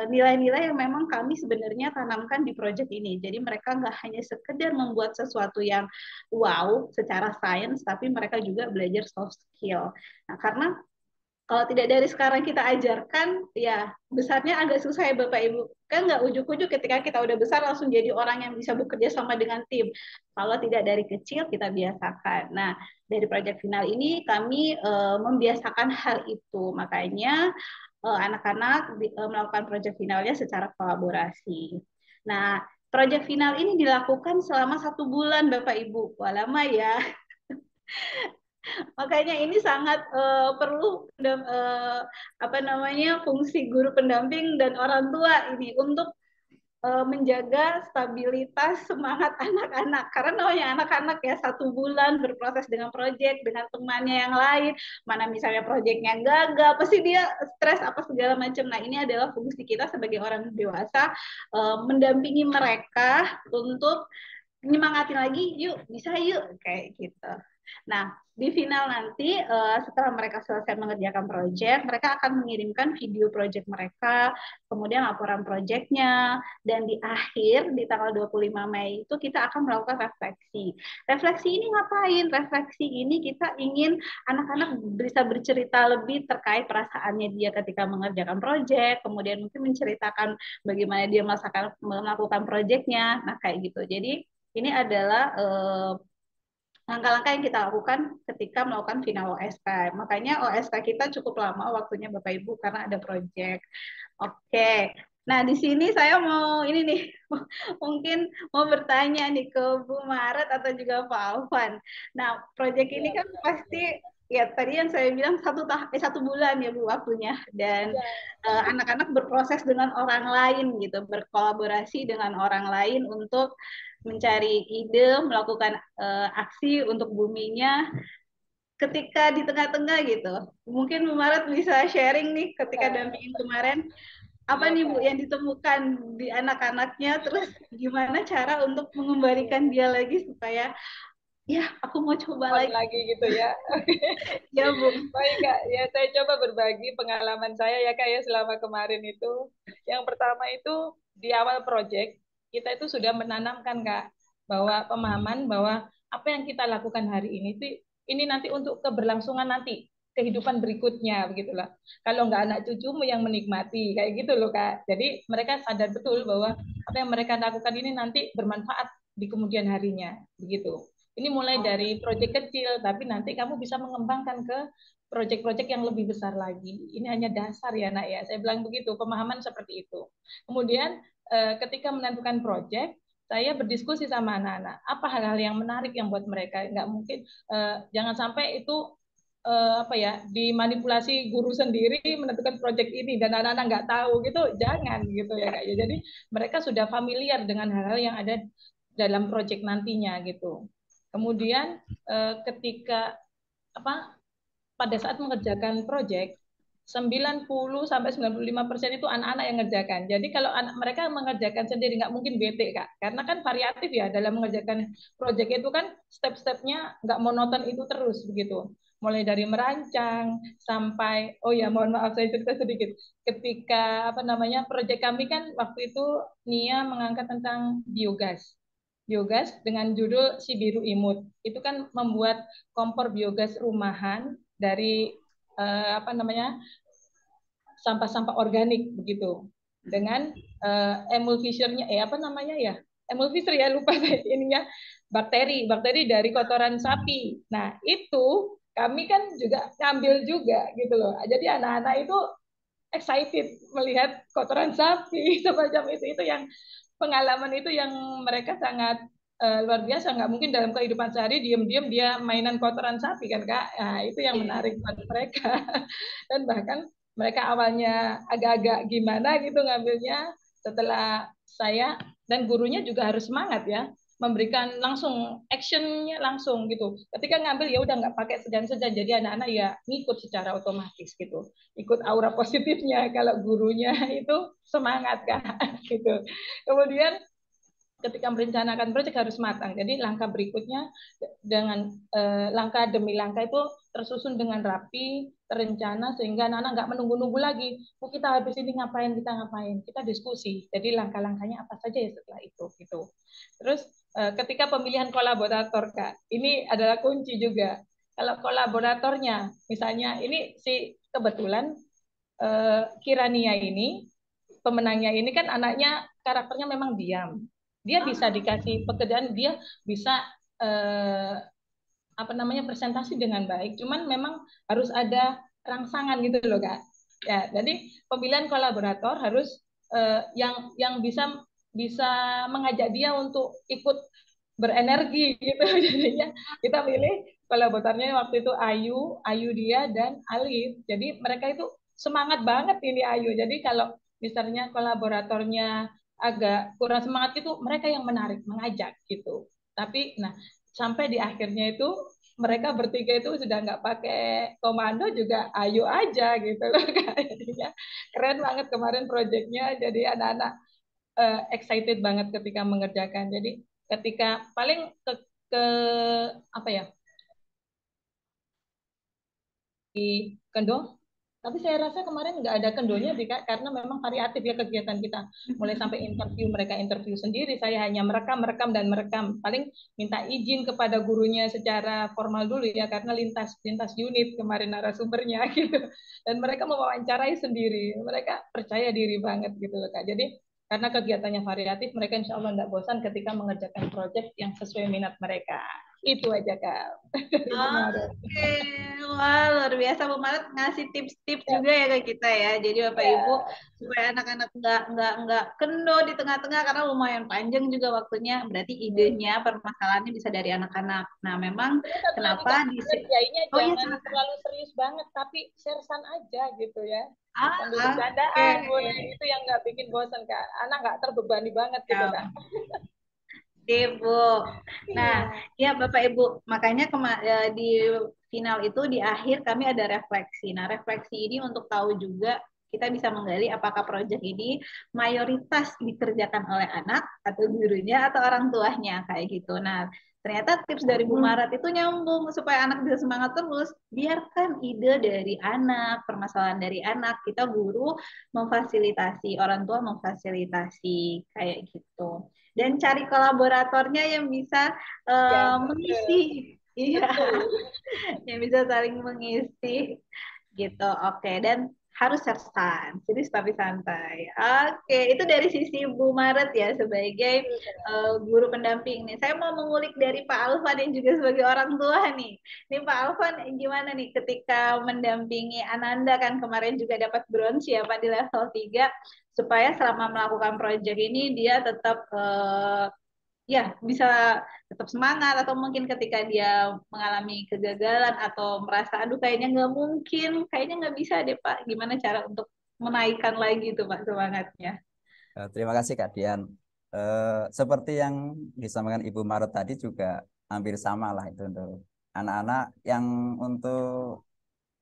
nilai-nilai yang memang kami sebenarnya tanamkan di proyek ini. Jadi mereka nggak hanya sekedar membuat sesuatu yang wow secara sains, tapi mereka juga belajar soft skill. Nah, karena kalau tidak dari sekarang kita ajarkan, ya besarnya agak susah ya Bapak Ibu. Kan nggak ujuk-ujuk ketika kita udah besar langsung jadi orang yang bisa bekerja sama dengan tim. Kalau tidak dari kecil kita biasakan. Nah, dari proyek final ini kami membiasakan hal itu. Makanya anak-anak melakukan proyek finalnya secara kolaborasi. Nah, proyek final ini dilakukan selama 1 bulan Bapak Ibu. Wah lama ya. Makanya ini sangat perlu apa namanya fungsi guru pendamping dan orang tua ini untuk menjaga stabilitas semangat anak-anak. Karena namanya anak-anak ya 1 bulan berproses dengan proyek dengan temannya yang lain, mana misalnya proyeknya gagal, pasti dia stres apa segala macam. Nah ini adalah fungsi kita sebagai orang dewasa mendampingi mereka untuk nyemangatin lagi, yuk bisa yuk kayak gitu. Nah, di final nanti setelah mereka selesai mengerjakan proyek, mereka akan mengirimkan video proyek mereka, kemudian laporan proyeknya, dan di akhir di tanggal 25 Mei itu kita akan melakukan refleksi. Refleksi ini ngapain? Refleksi ini kita ingin anak-anak bisa bercerita lebih terkait perasaannya dia ketika mengerjakan proyek, kemudian mungkin menceritakan bagaimana dia melakukan proyeknya. Nah, kayak gitu. Jadi ini adalah langkah-langkah yang kita lakukan ketika melakukan final OSK. Makanya OSK kita cukup lama waktunya Bapak Ibu karena ada proyek. Oke. Nah, di sini saya mau ini nih, mungkin mau bertanya nih ke Bu Maret atau juga Pak Alvan. Nah, proyek ini Ya, kan pasti ya tadi yang saya bilang 1 bulan ya Bu waktunya dan ya, anak-anak berproses dengan orang lain gitu, berkolaborasi dengan orang lain untuk mencari ide, melakukan aksi untuk buminya ketika di tengah-tengah gitu. Mungkin Bu Maret bisa sharing nih ketika ya, dampingin kemarin, apa iya nih Bu Kak. yang ditemukan di anak-anaknya, terus gimana cara untuk mengembalikan dia lagi supaya ya aku mau coba On lagi. lagi gitu ya. Ya Bu. Baik Kak, ya saya coba berbagi pengalaman saya ya Kak ya selama kemarin itu. Yang pertama itu di awal proyek kita itu sudah menanamkan Kak bahwa pemahaman bahwa apa yang kita lakukan hari ini itu ini nanti untuk keberlangsungan nanti kehidupan berikutnya begitulah. Kalau nggak anak cucumu yang menikmati kayak gitu loh Kak. Jadi mereka sadar betul bahwa apa yang mereka lakukan ini nanti bermanfaat di kemudian harinya begitu. Ini mulai dari proyek kecil, tapi nanti kamu bisa mengembangkan ke proyek-proyek yang lebih besar lagi. Ini hanya dasar ya nak ya. Saya bilang begitu, pemahaman seperti itu. Kemudian ketika menentukan proyek, saya berdiskusi sama anak-anak. Apa hal-hal yang menarik yang buat mereka? Nggak mungkin, jangan sampai itu apa ya dimanipulasi guru sendiri menentukan proyek ini dan anak-anak nggak tahu gitu. Jangan gitu ya kak. Ya, jadi mereka sudah familiar dengan hal-hal yang ada dalam proyek nantinya gitu. Kemudian ketika apa pada saat mengerjakan proyek 90 sampai 95% itu anak-anak yang ngerjakan. Jadi kalau anak mereka mengerjakan sendiri nggak mungkin bete Kak, karena kan variatif ya dalam mengerjakan proyek itu kan step-stepnya nggak monoton itu terus begitu. Mulai dari merancang sampai oh ya mohon maaf saya cerita sedikit. Ketika apa namanya proyek kami kan waktu itu Nia mengangkat tentang biogas. Biogas dengan judul Si Biru Imut. Itu kan membuat kompor biogas rumahan dari apa namanya sampah-sampah organik begitu dengan emulfisernya apa namanya ya emulfiser ya lupa ininya bakteri dari kotoran sapi. Nah itu kami kan juga ngambil juga gitu loh. Jadi anak-anak itu excited melihat kotoran sapi semacam itu yang pengalaman itu yang mereka sangat luar biasa. Nggak mungkin dalam kehidupan sehari diam-diam dia mainan kotoran sapi kan Kak. Nah, itu yang menarik buat mereka. Dan bahkan mereka awalnya agak-agak gimana gitu ngambilnya, setelah saya dan gurunya juga harus semangat ya memberikan langsung actionnya langsung gitu. Ketika ngambil ya udah nggak pakai segan-segan, jadi anak-anak ya ngikut secara otomatis gitu, ikut aura positifnya kalau gurunya itu semangat Kak gitu. Kemudian ketika merencanakan proyek harus matang. Jadi langkah berikutnya dengan langkah demi langkah itu tersusun dengan rapi, terencana sehingga anak-anak nggak menunggu-nunggu lagi. Oh kita habis ini ngapain, kita ngapain? Kita diskusi. Jadi langkah-langkahnya apa saja ya setelah itu gitu. Terus ketika pemilihan kolaborator Kak, ini adalah kunci juga. Kalau kolaboratornya, misalnya ini si kebetulan Kirania ini pemenangnya ini kan anaknya karakternya memang diam. Dia bisa dikasih pekerjaan, dia bisa eh, apa namanya presentasi dengan baik. Cuman memang harus ada rangsangan gitu loh kak. Ya, jadi pemilihan kolaborator harus yang bisa bisa mengajak dia untuk ikut berenergi gitu. Jadinya kita pilih kolaboratornya waktu itu Ayu dia dan Alif. Jadi mereka itu semangat banget ini Ayu. Jadi kalau misalnya kolaboratornya agak kurang semangat itu mereka yang menarik, mengajak gitu. Tapi nah sampai di akhirnya itu mereka bertiga itu sudah nggak pakai komando juga ayo aja gitu loh jadinya keren banget kemarin proyeknya jadi anak-anak excited banget ketika mengerjakan jadi ketika paling ke apa ya di Kendong. Tapi saya rasa kemarin nggak ada kendonya sih Kak, karena memang variatif ya kegiatan kita. Mulai sampai interview, mereka interview sendiri, saya hanya merekam, merekam, dan merekam. Paling minta izin kepada gurunya secara formal dulu ya, karena lintas unit kemarin narasumbernya gitu. Dan mereka mewawancarai sendiri, mereka percaya diri banget gitu loh Kak. Jadi karena kegiatannya variatif, mereka insya Allah nggak bosan ketika mengerjakan proyek yang sesuai minat mereka. Itu aja Kak. Dari kemarin. Oke, wah luar biasa Bu Maret ngasih tips-tips Ya, juga ya ke kita ya. Jadi Bapak Ibu ya. supaya anak-anak nggak kendo di tengah-tengah karena lumayan panjang juga waktunya. Berarti idenya permasalahannya bisa dari anak-anak. Nah memang Terus satu lagi kenapa Kak, di ngerjainnya oh iya jangan silakan. terlalu serius banget, tapi sersan aja gitu ya. Sambil Oke. bercandaan boleh, itu yang nggak bikin bosan Kak. Anak nggak terbebani banget gitu Kak. Ya, Bu. Nah, Iya. ya Bapak Ibu, makanya di final itu di akhir kami ada refleksi. Nah, refleksi ini untuk tahu juga kita bisa menggali apakah proyek ini mayoritas dikerjakan oleh anak atau gurunya atau orang tuanya kayak gitu. Nah, ternyata tips dari Bu Marat itu nyambung supaya anak bisa semangat terus. Biarkan ide dari anak, permasalahan dari anak, kita guru memfasilitasi, orang tua memfasilitasi kayak gitu dan cari kolaboratornya yang bisa Ya, mengisi, betul. iya, Betul. yang bisa saling mengisi, gitu. Oke, dan harus sersan, serius tapi santai. Oke, itu dari sisi Bu Maret ya sebagai guru pendamping nih. Saya mau mengulik dari Pak Alvan yang juga sebagai orang tua nih. Nih Pak Alvan gimana nih ketika mendampingi Ananda kan kemarin juga dapat bronze ya Pak di level 3 supaya selama melakukan proyek ini dia tetap ya bisa tetap semangat atau mungkin ketika dia mengalami kegagalan atau merasa aduh kayaknya nggak mungkin kayaknya nggak bisa deh Pak gimana cara untuk menaikkan lagi tuh Pak semangatnya. Terima kasih Kak Dian. Seperti yang disampaikan Ibu Maret tadi juga hampir sama lah itu untuk anak-anak yang untuk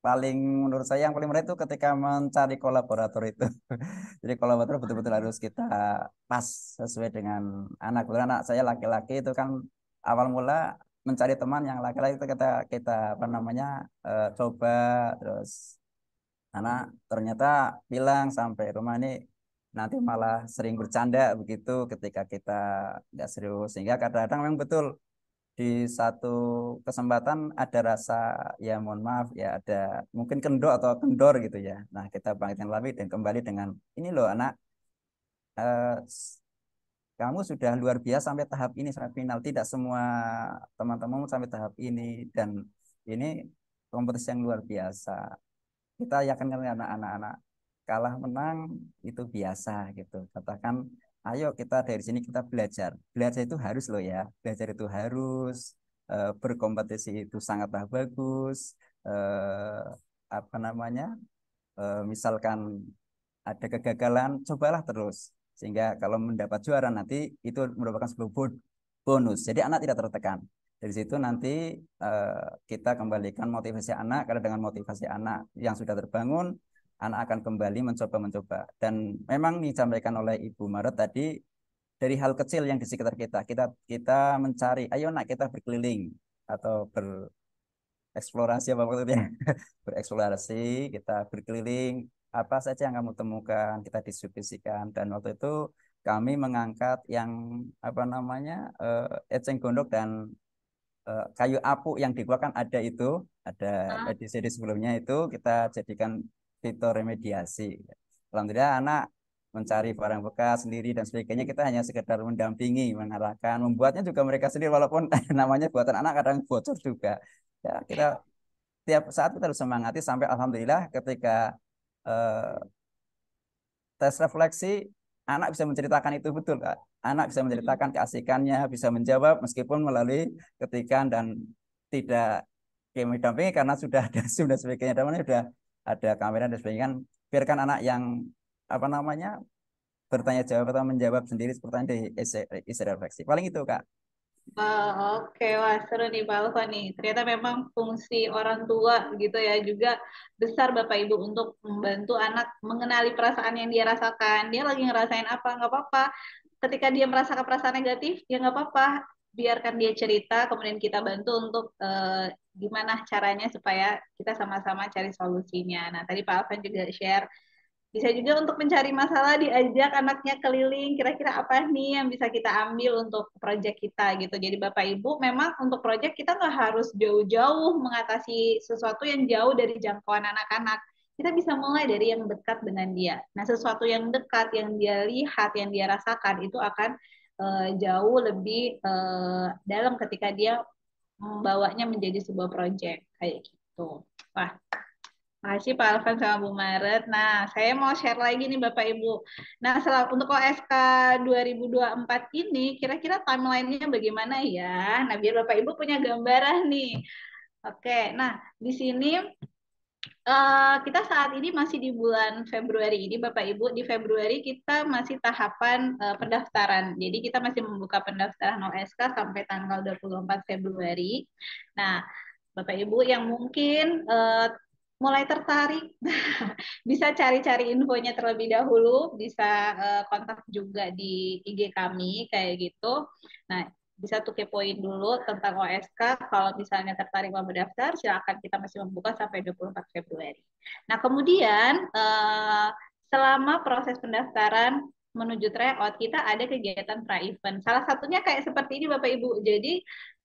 paling menurut saya yang paling menarik itu ketika mencari kolaborator itu. Jadi kolaborator betul-betul harus kita pas sesuai dengan anak. Kebetulan anak saya laki-laki itu kan awal mula mencari teman yang laki-laki itu kita kita apa namanya coba terus anak ternyata bilang sampai rumah ini nanti malah sering bercanda begitu ketika kita nggak serius sehingga kadang-kadang memang betul di satu kesempatan ada rasa ya mohon maaf ya ada mungkin kendor atau kendor gitu ya. Nah kita bangkitkan lagi dan kembali dengan ini loh anak kamu sudah luar biasa sampai tahap ini sampai final. Tidak semua teman-temanmu sampai tahap ini dan ini kompetisi yang luar biasa. Kita yakinkan anak-anak kalah menang itu biasa gitu. Katakan, ayo kita dari sini kita belajar. Belajar itu harus loh ya. Belajar itu harus berkompetisi itu sangatlah bagus. Eh, apa namanya? Misalkan ada kegagalan, cobalah terus. Sehingga kalau mendapat juara nanti itu merupakan sebuah bonus. Jadi anak tidak tertekan. Dari situ nanti kita kembalikan motivasi anak, karena dengan motivasi anak yang sudah terbangun, anak akan kembali mencoba-mencoba. Dan memang disampaikan oleh Ibu Maret tadi, dari hal kecil yang di sekitar kita mencari, ayo nak kita berkeliling atau bereksplorasi apa maksudnya, bereksplorasi, kita berkeliling, apa saja yang kamu temukan, kita distribusikan. Dan waktu itu kami mengangkat yang apa namanya eceng gondok dan kayu apuk yang dikeluarkan ada itu, ada Ah, edisi sebelumnya itu kita jadikan fitur remediasi. Alhamdulillah anak mencari barang bekas sendiri dan sebagainya kita hanya sekedar mendampingi, mengarahkan, membuatnya juga mereka sendiri walaupun namanya buatan anak kadang bocor juga. Ya, kita tiap saat kita harus semangati sampai alhamdulillah ketika eh, tes refleksi anak bisa menceritakan itu betul Kak. Anak bisa menceritakan keasikannya, bisa menjawab meskipun melalui ketikan dan tidak kami dampingi karena sudah ada Zoom dan sebagainya. Dan sudah ada kamera dan sebagainya. Kan biarkan anak yang apa namanya bertanya jawab atau menjawab sendiri seperti yang di isi refleksi. Paling itu Kak. oh, oke, wah seru nih Pak Alfa nih. Ternyata memang fungsi orang tua gitu ya juga besar Bapak Ibu untuk membantu anak mengenali perasaan yang dia rasakan. Dia lagi ngerasain apa, nggak apa-apa. Ketika dia merasakan perasaan negatif, ya nggak apa-apa. Biarkan dia cerita, kemudian kita bantu untuk gimana caranya supaya kita sama-sama cari solusinya. Nah, tadi Pak Alfa juga share bisa juga untuk mencari masalah diajak anaknya keliling, kira-kira apa nih yang bisa kita ambil untuk proyek kita gitu. Jadi Bapak Ibu memang untuk proyek kita nggak harus jauh-jauh mengatasi sesuatu yang jauh dari jangkauan anak-anak. Kita bisa mulai dari yang dekat dengan dia. Nah, sesuatu yang dekat, yang dia lihat, yang dia rasakan itu akan jauh lebih dalam ketika dia membawanya menjadi sebuah proyek kayak gitu. Wah, makasih Pak Alvan sama Bu Maret. Nah, saya mau share lagi nih Bapak Ibu. Nah, untuk OSK 2024 ini, kira-kira timeline-nya bagaimana ya? Nah, biar Bapak Ibu punya gambaran nih. Oke, nah di sini kita saat ini masih di bulan Februari ini, Bapak Ibu. Di Februari kita masih tahapan pendaftaran. Jadi kita masih membuka pendaftaran OSK sampai tanggal 24 Februari. Nah, Bapak Ibu yang mungkin mulai tertarik bisa cari-cari infonya terlebih dahulu, bisa kontak juga di IG kami kayak gitu. Nah, bisa tuh kepoin dulu tentang OSK. Kalau misalnya tertarik mau mendaftar, silakan kita masih membuka sampai 24 Februari. Nah, kemudian selama proses pendaftaran menuju tryout, kita ada kegiatan pra-event. Salah satunya kayak seperti ini Bapak Ibu. Jadi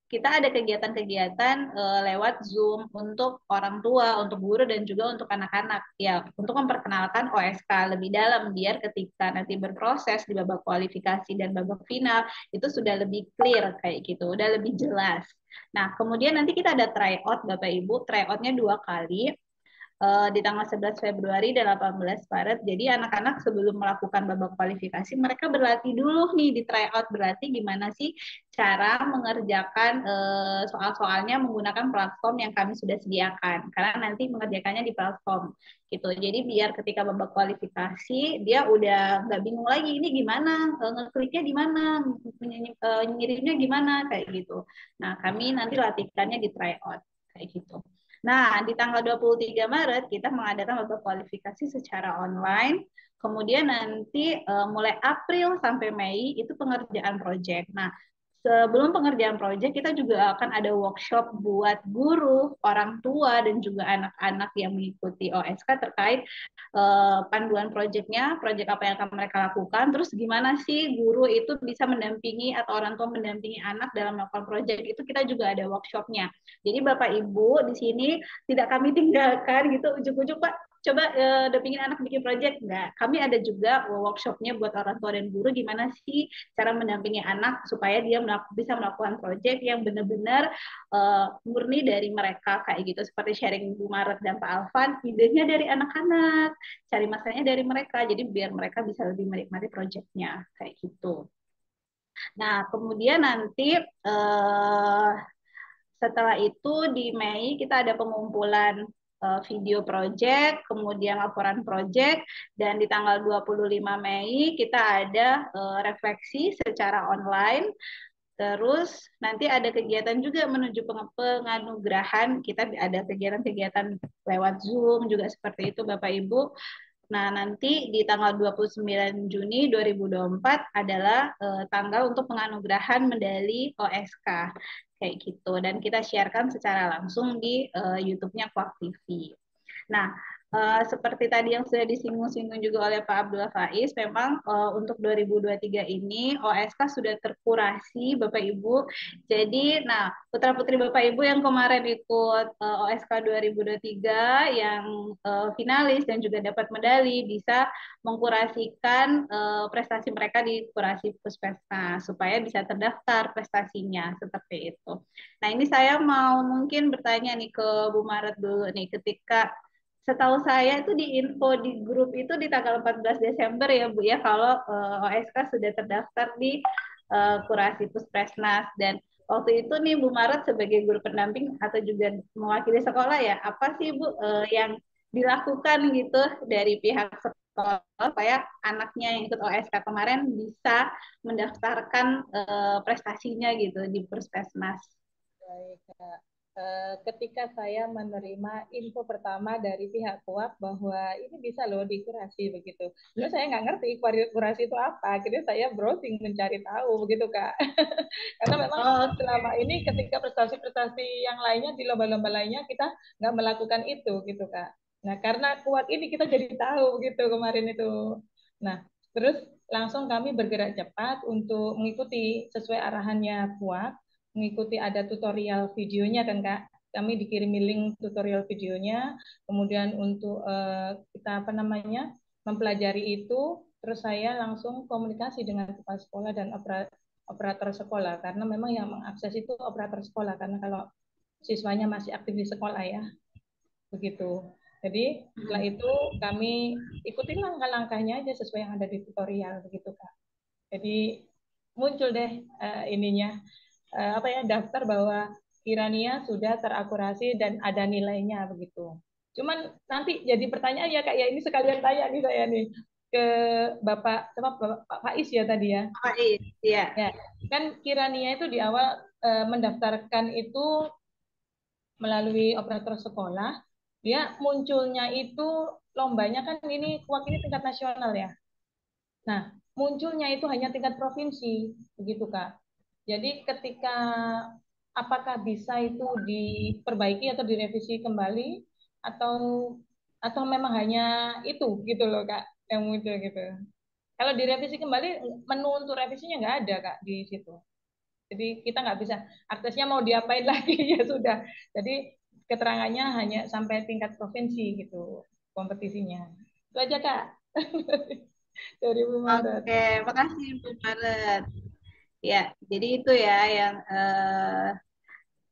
kita ada kegiatan-kegiatan lewat Zoom untuk orang tua, untuk guru, dan juga untuk anak-anak. Ya, untuk memperkenalkan OSK lebih dalam, biar ketika nanti berproses di babak kualifikasi dan babak final, itu sudah lebih clear kayak gitu, udah lebih jelas. Nah, kemudian nanti kita ada tryout, Bapak Ibu. Tryoutnya 2 kali di tanggal 11 Februari dan 18 Maret. Jadi anak-anak sebelum melakukan babak kualifikasi, mereka berlatih dulu nih di tryout, berlatih gimana sih cara mengerjakan soal-soalnya menggunakan platform yang kami sudah sediakan. Karena nanti mengerjakannya di platform gitu. Jadi biar ketika babak kualifikasi dia udah nggak bingung lagi ini gimana, ngekliknya di mana, ngirimnya gimana kayak gitu. Nah, kami nanti latihkannya di tryout kayak gitu. Nah, di tanggal 23 Maret kita mengadakan beberapa kualifikasi secara online. Kemudian nanti mulai April sampai Mei itu pengerjaan proyek. Nah, sebelum pengerjaan proyek kita juga akan ada workshop buat guru, orang tua dan juga anak-anak yang mengikuti OSK terkait panduan proyeknya, proyek apa yang akan mereka lakukan, terus gimana sih guru itu bisa mendampingi atau orang tua mendampingi anak dalam melakukan proyek itu kita juga ada workshopnya. Jadi Bapak Ibu di sini tidak kami tinggalkan gitu ujuk-ujuk Pak coba dampingin anak bikin proyek enggak. Kami ada juga workshopnya buat orang tua dan guru gimana sih cara mendampingi anak supaya dia bisa melakukan proyek yang benar-benar murni dari mereka kayak gitu seperti sharing Bu Maret dan Pak Alvan idenya dari anak-anak cari masanya dari mereka jadi biar mereka bisa lebih menikmati proyeknya kayak gitu. Nah kemudian nanti setelah itu di Mei kita ada pengumpulan video project, kemudian laporan project, dan di tanggal 25 Mei kita ada refleksi secara online. Terus nanti ada kegiatan juga menuju penganugerahan, kita ada kegiatan-kegiatan lewat Zoom juga seperti itu Bapak Ibu. Nah, nanti di tanggal 29 Juni 2024 adalah tanggal untuk penganugerahan medali OSK kayak gitu dan kita siarkan secara langsung di YouTube-nya Kuak TV. Nah, seperti tadi yang sudah disinggung-singgung juga oleh Pak Abdullah Faiz, memang untuk 2023 ini OSK sudah terkurasi Bapak Ibu. Jadi, nah putra-putri Bapak Ibu yang kemarin ikut OSK 2023 yang finalis dan juga dapat medali bisa mengkurasikan prestasi mereka di kurasi Puspesnas supaya bisa terdaftar prestasinya seperti itu. Nah, ini saya mau mungkin bertanya nih ke Bu Maret dulu nih ketika setahu saya itu di info di grup itu di tanggal 14 Desember ya Bu ya kalau OSK sudah terdaftar di kurasi Puspresnas dan waktu itu nih Bu Maret sebagai guru pendamping atau juga mewakili sekolah ya apa sih Bu yang dilakukan gitu dari pihak sekolah supaya anaknya yang ikut OSK kemarin bisa mendaftarkan prestasinya gitu di Puspesnas. Baik, Kak. Ketika saya menerima info pertama dari pihak KUAP bahwa ini bisa loh dikurasi begitu. Dulu saya nggak ngerti kurasi itu apa. Akhirnya saya browsing mencari tahu begitu Kak. Karena memang selama ini ketika prestasi-prestasi yang lainnya di lomba-lomba lainnya kita nggak melakukan itu gitu Kak. Nah karena kuat ini kita jadi tahu gitu kemarin itu. Nah terus langsung kami bergerak cepat untuk mengikuti sesuai arahannya kuat mengikuti ada tutorial videonya kan Kak. Kami dikirimi link tutorial videonya, kemudian untuk kita apa namanya mempelajari itu, terus saya langsung komunikasi dengan kepala sekolah dan operator sekolah karena memang yang mengakses itu operator sekolah karena kalau siswanya masih aktif di sekolah ya, begitu. Jadi setelah itu kami ikutin langkah-langkahnya aja sesuai yang ada di tutorial begitu Kak. Jadi muncul deh ininya apa ya daftar bahwa Kirania sudah terakurasi dan ada nilainya begitu. Cuman nanti jadi pertanyaan ya Kak ya ini sekalian tanya nih saya nih ke Bapak sama Pak Faiz ya tadi ya. Faiz, iya. Ya, kan Kirania itu di awal mendaftarkan itu melalui operator sekolah, dia munculnya itu lombanya kan ini kuak ini tingkat nasional ya. Nah, munculnya itu hanya tingkat provinsi, begitu Kak. Jadi ketika apakah bisa itu diperbaiki atau direvisi kembali atau memang hanya itu gitu loh Kak yang muncul gitu. Kalau direvisi kembali menu untuk revisinya nggak ada Kak di situ. Jadi kita nggak bisa artisnya mau diapain lagi ya sudah. Jadi keterangannya hanya sampai tingkat provinsi gitu kompetisinya. Itu aja Kak dari Bu Maret. Oke, makasih Bu Maret. Ya, jadi itu ya yang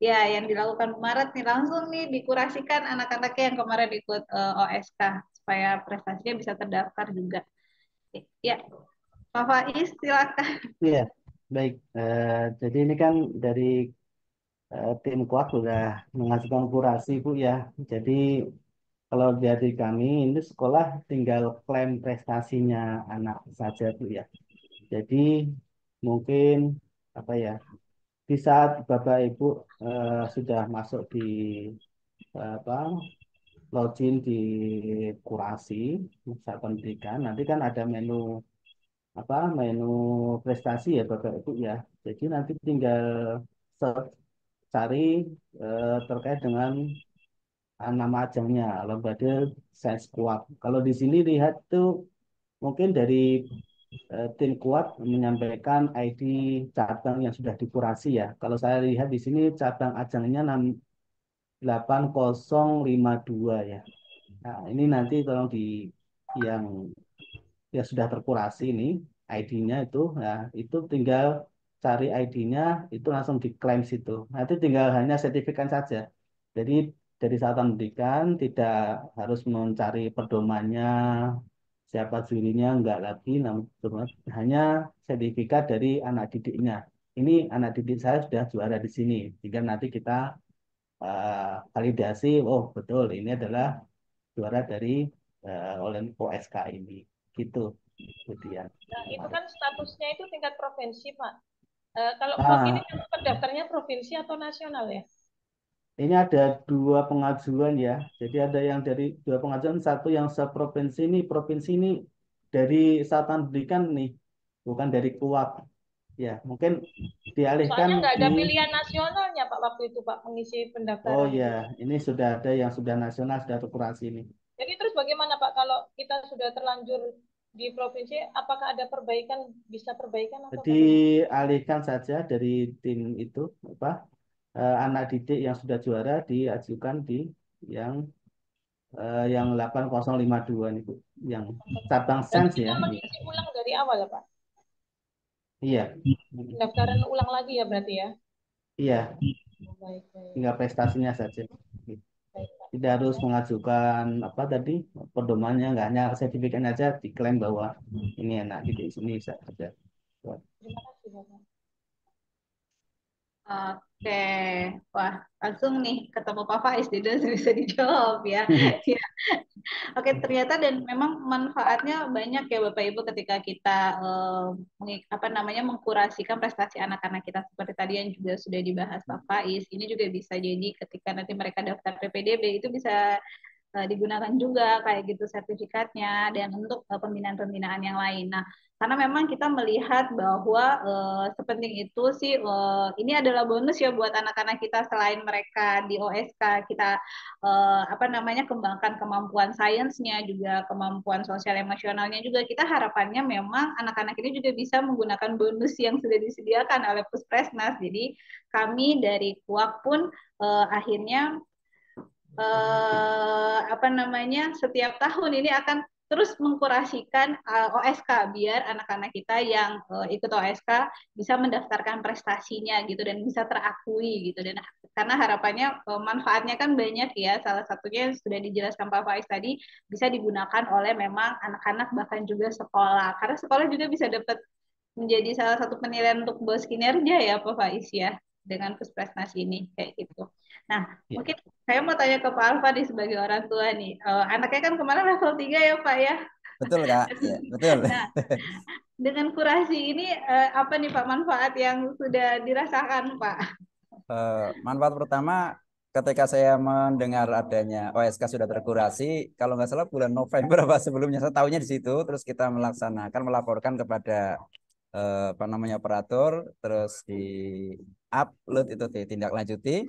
yang dilakukan Maret nih langsung nih dikurasikan anak-anaknya yang kemarin ikut OSK supaya prestasinya bisa terdaftar juga. Ya, Pak Faiz silakan. Iya, baik. Jadi ini kan dari tim kuak sudah mengajukan kurasi, Bu ya. Jadi kalau dari kami ini sekolah tinggal klaim prestasinya anak saja, Bu ya. Jadi mungkin apa ya, di saat Bapak Ibu sudah masuk di apa login di kurasi pusat pendidikan. Nanti kan ada menu menu prestasi ya Bapak Ibu ya. Jadi nanti tinggal search, cari terkait dengan nama ajangnya Olimpiade Sains Kuat. Kalau di sini lihat tuh mungkin dari tim kuat menyampaikan ID cabang yang sudah dikurasi ya. Kalau saya lihat di sini cabang ajangnya 8052 ya. Nah, ini nanti tolong di yang sudah terkurasi ini ID-nya itu, nah itu tinggal cari ID-nya itu langsung diklaim situ. Nanti tinggal hanya sertifikat saja. Jadi dari satuan pendidikan tidak harus mencari pedomannya, siapa jurinya enggak lagi, namun cuma hanya sertifikat dari anak didiknya. Ini anak didik saya sudah juara di sini. Tinggal nanti kita validasi, oh betul ini adalah juara dari OSK ini. Gitu. Kemudian. Nah, itu kan statusnya itu tingkat provinsi, Pak. Kalau POT ini Ah, pendaftarnya provinsi atau nasional ya? ini ada dua pengajuan ya. Jadi ada yang dari dua pengajuan, satu yang seprovinsi ini, provinsi ini dari satuan pendidikan nih, bukan dari KUAP. Ya, mungkin dialihkan Soalnya nggak di, ada pilihan nasionalnya, Pak, waktu itu, Pak, mengisi oh pendaftaran ya, itu. ini sudah ada yang sudah nasional, sudah terkurasi ini. Jadi terus bagaimana, Pak, kalau kita sudah terlanjur di provinsi, apakah ada perbaikan, bisa perbaikan atau bagaimana? Dialihkan saja dari tim itu, anak didik yang sudah juara diajukan di yang yang 8052 nih Bu, yang cabang Berarti sains kita ya. Iya. mengisi ulang dari awal ya, Pak? Iya. Pendaftaran ulang lagi ya berarti ya? Iya, Oh, baik, baik, tinggal prestasinya saja. baik, Pak. Tidak harus mengajukan apa tadi pedomannya, nggak hanya sertifikatnya aja diklaim bahwa ini enak di sini bisa ada. Terima kasih, Bapak. Oke, wah langsung nih ketemu Pak Faiz, jadi langsung bisa dijawab ya. Ya, oke, ternyata dan memang manfaatnya banyak ya Bapak Ibu ketika kita apa namanya mengkurasikan prestasi anak-anak kita seperti tadi yang juga sudah dibahas Pak Faiz. Ini juga bisa jadi ketika nanti mereka daftar PPDB itu bisa digunakan juga kayak gitu sertifikatnya dan untuk pembinaan-pembinaan yang lain. Nah, karena memang kita melihat bahwa sepenting itu sih ini adalah bonus ya buat anak-anak kita selain mereka di OSK kita apa namanya kembangkan kemampuan sainsnya juga kemampuan sosial emosionalnya juga kita harapannya memang anak-anak ini juga bisa menggunakan bonus yang sudah disediakan oleh Puspresnas. Jadi kami dari KUAK pun akhirnya apa namanya setiap tahun ini akan terus mengkurasikan OSK biar anak-anak kita yang ikut OSK bisa mendaftarkan prestasinya gitu dan bisa terakui gitu dan karena harapannya manfaatnya kan banyak ya salah satunya yang sudah dijelaskan Pak Faiz tadi bisa digunakan oleh memang anak-anak bahkan juga sekolah karena sekolah juga bisa dapat menjadi salah satu penilaian untuk bos kinerja ya Pak Faiz ya dengan Puspresnas ini kayak gitu. Nah, Ya, mungkin saya mau tanya ke Pak Alfa nih sebagai orang tua nih. Anaknya kan kemarin level 3 ya Pak ya. Betul, Kak. Ya, betul. Nah, dengan kurasi ini apa nih Pak manfaat yang sudah dirasakan Pak? Manfaat pertama ketika saya mendengar adanya OSK sudah terkurasi, kalau nggak salah bulan November apa sebelumnya, saya tahunya di situ, terus kita melaksanakan, melaporkan kepada apa namanya operator, terus di upload itu ditindaklanjuti.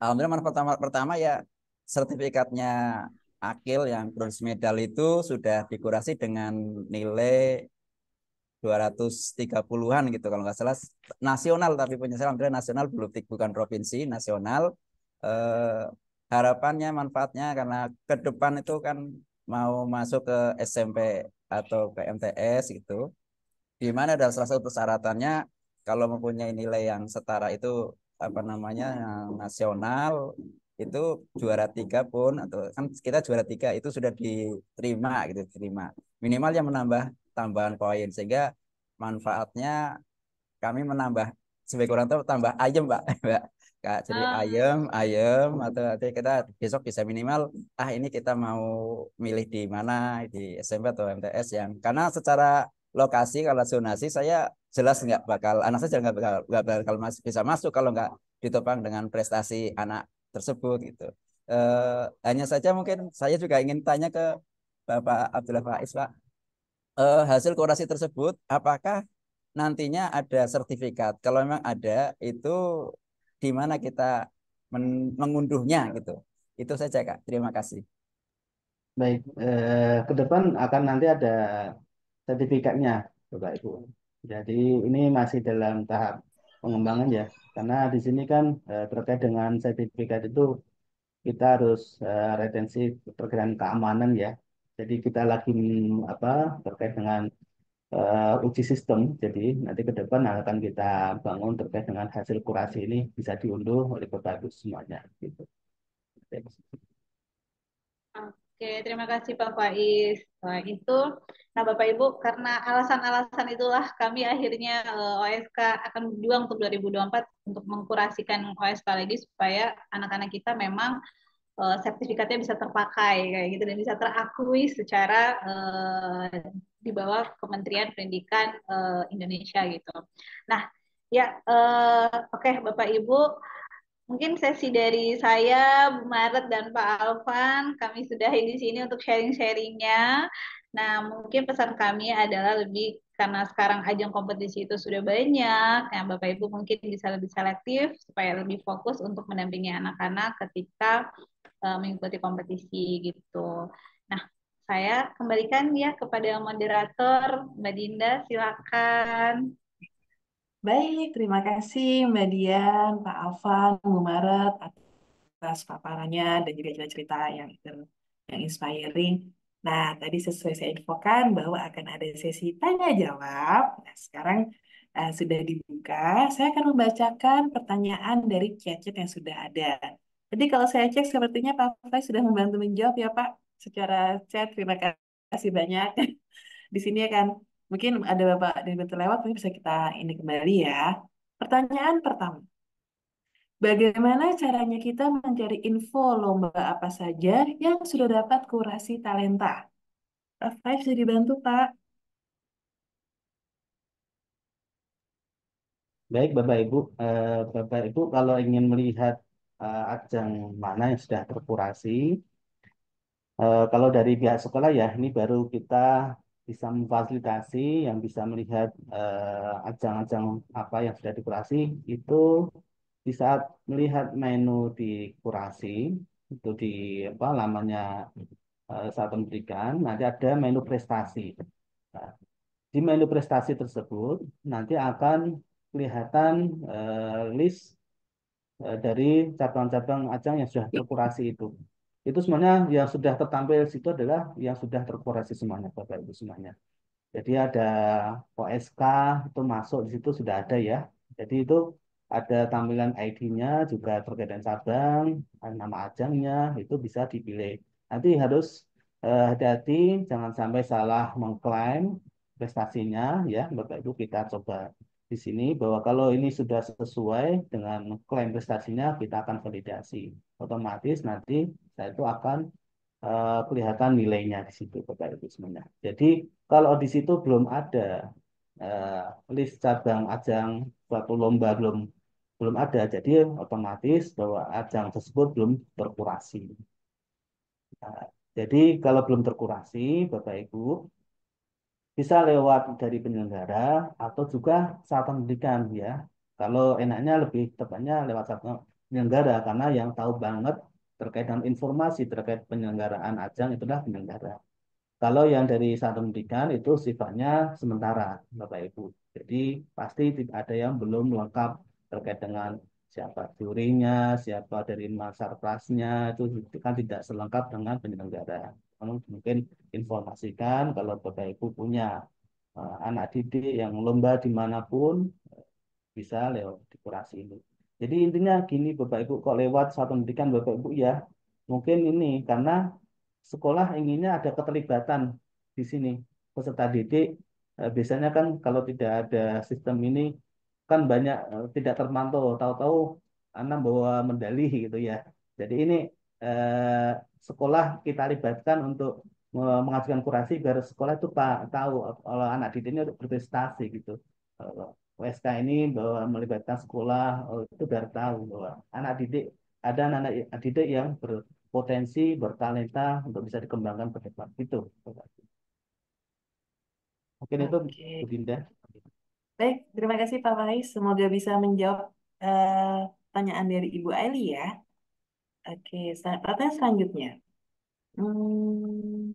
Alhamdulillah manfaat pertama ya sertifikatnya Akil yang bronze medal itu sudah dikurasi dengan nilai 230-an gitu kalau nggak salah nasional tapi punya saya alhamdulillah nasional belum bukan provinsi nasional eh, harapannya manfaatnya karena ke depan itu kan mau masuk ke SMP atau ke MTS gitu di mana ada salah satu persyaratannya kalau mempunyai nilai yang setara itu apa namanya yang nasional itu juara 3 pun atau kan kita juara 3 itu sudah diterima gitu diterima minimal yang menambah tambahan poin sehingga manfaatnya kami menambah sebagai orang tua tambah ayam Mbak Mbak Kak jadi ayam ayam atau nanti kita besok bisa minimal ini kita mau milih di mana di SMP atau MTS yang karena secara lokasi kalau zonasi saya jelas nggak bakal anak saya nggak bakal bisa masuk kalau nggak ditopang dengan prestasi anak tersebut gitu. Hanya saja mungkin saya juga ingin tanya ke Bapak Abdullah Faiz, Pak. Hasil kurasi tersebut apakah nantinya ada sertifikat? Kalau memang ada, itu di mana kita mengunduhnya gitu. Itu saja, Kak. Terima kasih. Baik, ke depan akan nanti ada sertifikatnya, Bapak Ibu. Jadi ini masih dalam tahap pengembangan ya, karena di sini kan terkait dengan sertifikat itu kita harus retensi terkait dengan keamanan ya. Jadi kita lagi apa terkait dengan uji sistem. Jadi nanti ke depan akan kita bangun terkait dengan hasil kurasi ini bisa diunduh oleh Bapak Ibu semuanya. Gitu. Oke, terima kasih Pak Faiz. Wah, itu, nah Bapak Ibu, karena alasan-alasan itulah kami akhirnya OSK akan berjuang untuk 2024 untuk mengkurasikan OSK lagi supaya anak-anak kita memang sertifikatnya bisa terpakai kayak gitu dan bisa terakui secara di bawah Kementerian Pendidikan Indonesia gitu. Nah, ya oke Bapak Ibu, mungkin sesi dari saya, Bu Maret dan Pak Alvan, kami sudahi di sini untuk sharing-sharingnya. Nah, mungkin pesan kami adalah lebih karena sekarang ajang kompetisi itu sudah banyak, ya Bapak Ibu mungkin bisa lebih selektif supaya lebih fokus untuk mendampingi anak-anak ketika mengikuti kompetisi gitu. Nah, saya kembalikan ya kepada moderator, Mbak Dinda, silakan. Baik, terima kasih Mbak Dian, Pak Alvan, Bu Maret atas paparannya dan juga cerita-cerita yang inspiring. Nah, tadi sesuai saya infokan bahwa akan ada sesi tanya jawab. Nah, sekarang sudah dibuka. Saya akan membacakan pertanyaan dari chat-chat yang sudah ada. Jadi kalau saya cek sepertinya Pak Fai sudah membantu menjawab ya Pak secara chat. Terima kasih banyak. Di sini ya kan, mungkin ada Bapak dari betul lewat, mungkin bisa kita ini kembali ya. Pertanyaan pertama. Bagaimana caranya kita mencari info lomba apa saja yang sudah dapat kurasi talenta? Pak Five bisa dibantu, Pak. Baik, Bapak Ibu kalau ingin melihat ajang mana yang sudah terkurasi, kalau dari pihak sekolah ya, ini baru kita bisa memfasilitasi yang bisa melihat ajang-ajang apa yang sudah dikurasi itu di saat melihat menu di kurasi itu di apa namanya saat pendidikan nanti ada menu prestasi. Nah, di menu prestasi tersebut nanti akan kelihatan list dari cabang-cabang ajang yang sudah terkurasi itu. Itu semuanya yang sudah tertampil di situ adalah yang sudah terkurasi semuanya, Bapak Ibu semuanya. Jadi ada OSK itu masuk di situ sudah ada ya. Jadi itu ada tampilan ID-nya juga terkait dengan cabang, nama ajangnya itu bisa dipilih. Nanti harus hati-hati jangan sampai salah mengklaim prestasinya ya, Bapak Ibu kita coba di sini bahwa kalau ini sudah sesuai dengan klaim prestasinya kita akan validasi. Otomatis nanti saya itu akan kelihatan nilainya di situ Bapak Ibu semuanya. Jadi kalau di situ belum ada list cabang ajang suatu lomba belum belum ada, jadi otomatis bahwa ajang tersebut belum terkurasi. Nah, jadi kalau belum terkurasi, Bapak Ibu bisa lewat dari penyelenggara atau juga satuan pendidikan ya. Kalau enaknya lebih tepatnya lewat satuan penyelenggara karena yang tahu banget terkait dengan informasi terkait penyelenggaraan ajang itulah penyelenggara. Kalau yang dari satuan pendidikan itu sifatnya sementara, Bapak Ibu. Jadi pasti ada yang belum lengkap terkait dengan siapa jurinya, siapa dari masarplasnya, itu kan tidak selengkap dengan penyelenggara. Mungkin informasikan kalau Bapak Ibu punya anak didik yang lomba dimanapun bisa lewat di kurasi ini. Jadi intinya gini Bapak Ibu, kok lewat satuan pendidikan Bapak Ibu ya, mungkin ini karena sekolah inginnya ada keterlibatan di sini peserta didik. Biasanya kan kalau tidak ada sistem ini kan banyak tidak terpantau. Tahu-tahu anak bawa medali gitu ya. Jadi ini sekolah kita libatkan untuk mengajukan kurasi biar sekolah itu Pak tahu kalau anak didiknya untuk berprestasi gitu. Kalau WSK ini bahwa melibatkan sekolah itu biar tahu bahwa anak didik ada anak didik yang berpotensi, bertalenta untuk bisa dikembangkan ke depan. Itu. Mungkin itu Bu Oke. Dinda. Baik, terima kasih Pak Faiz. Semoga bisa menjawab eh, pertanyaan dari Ibu Aili ya. Oke, pertanyaan selanjutnya. Hmm,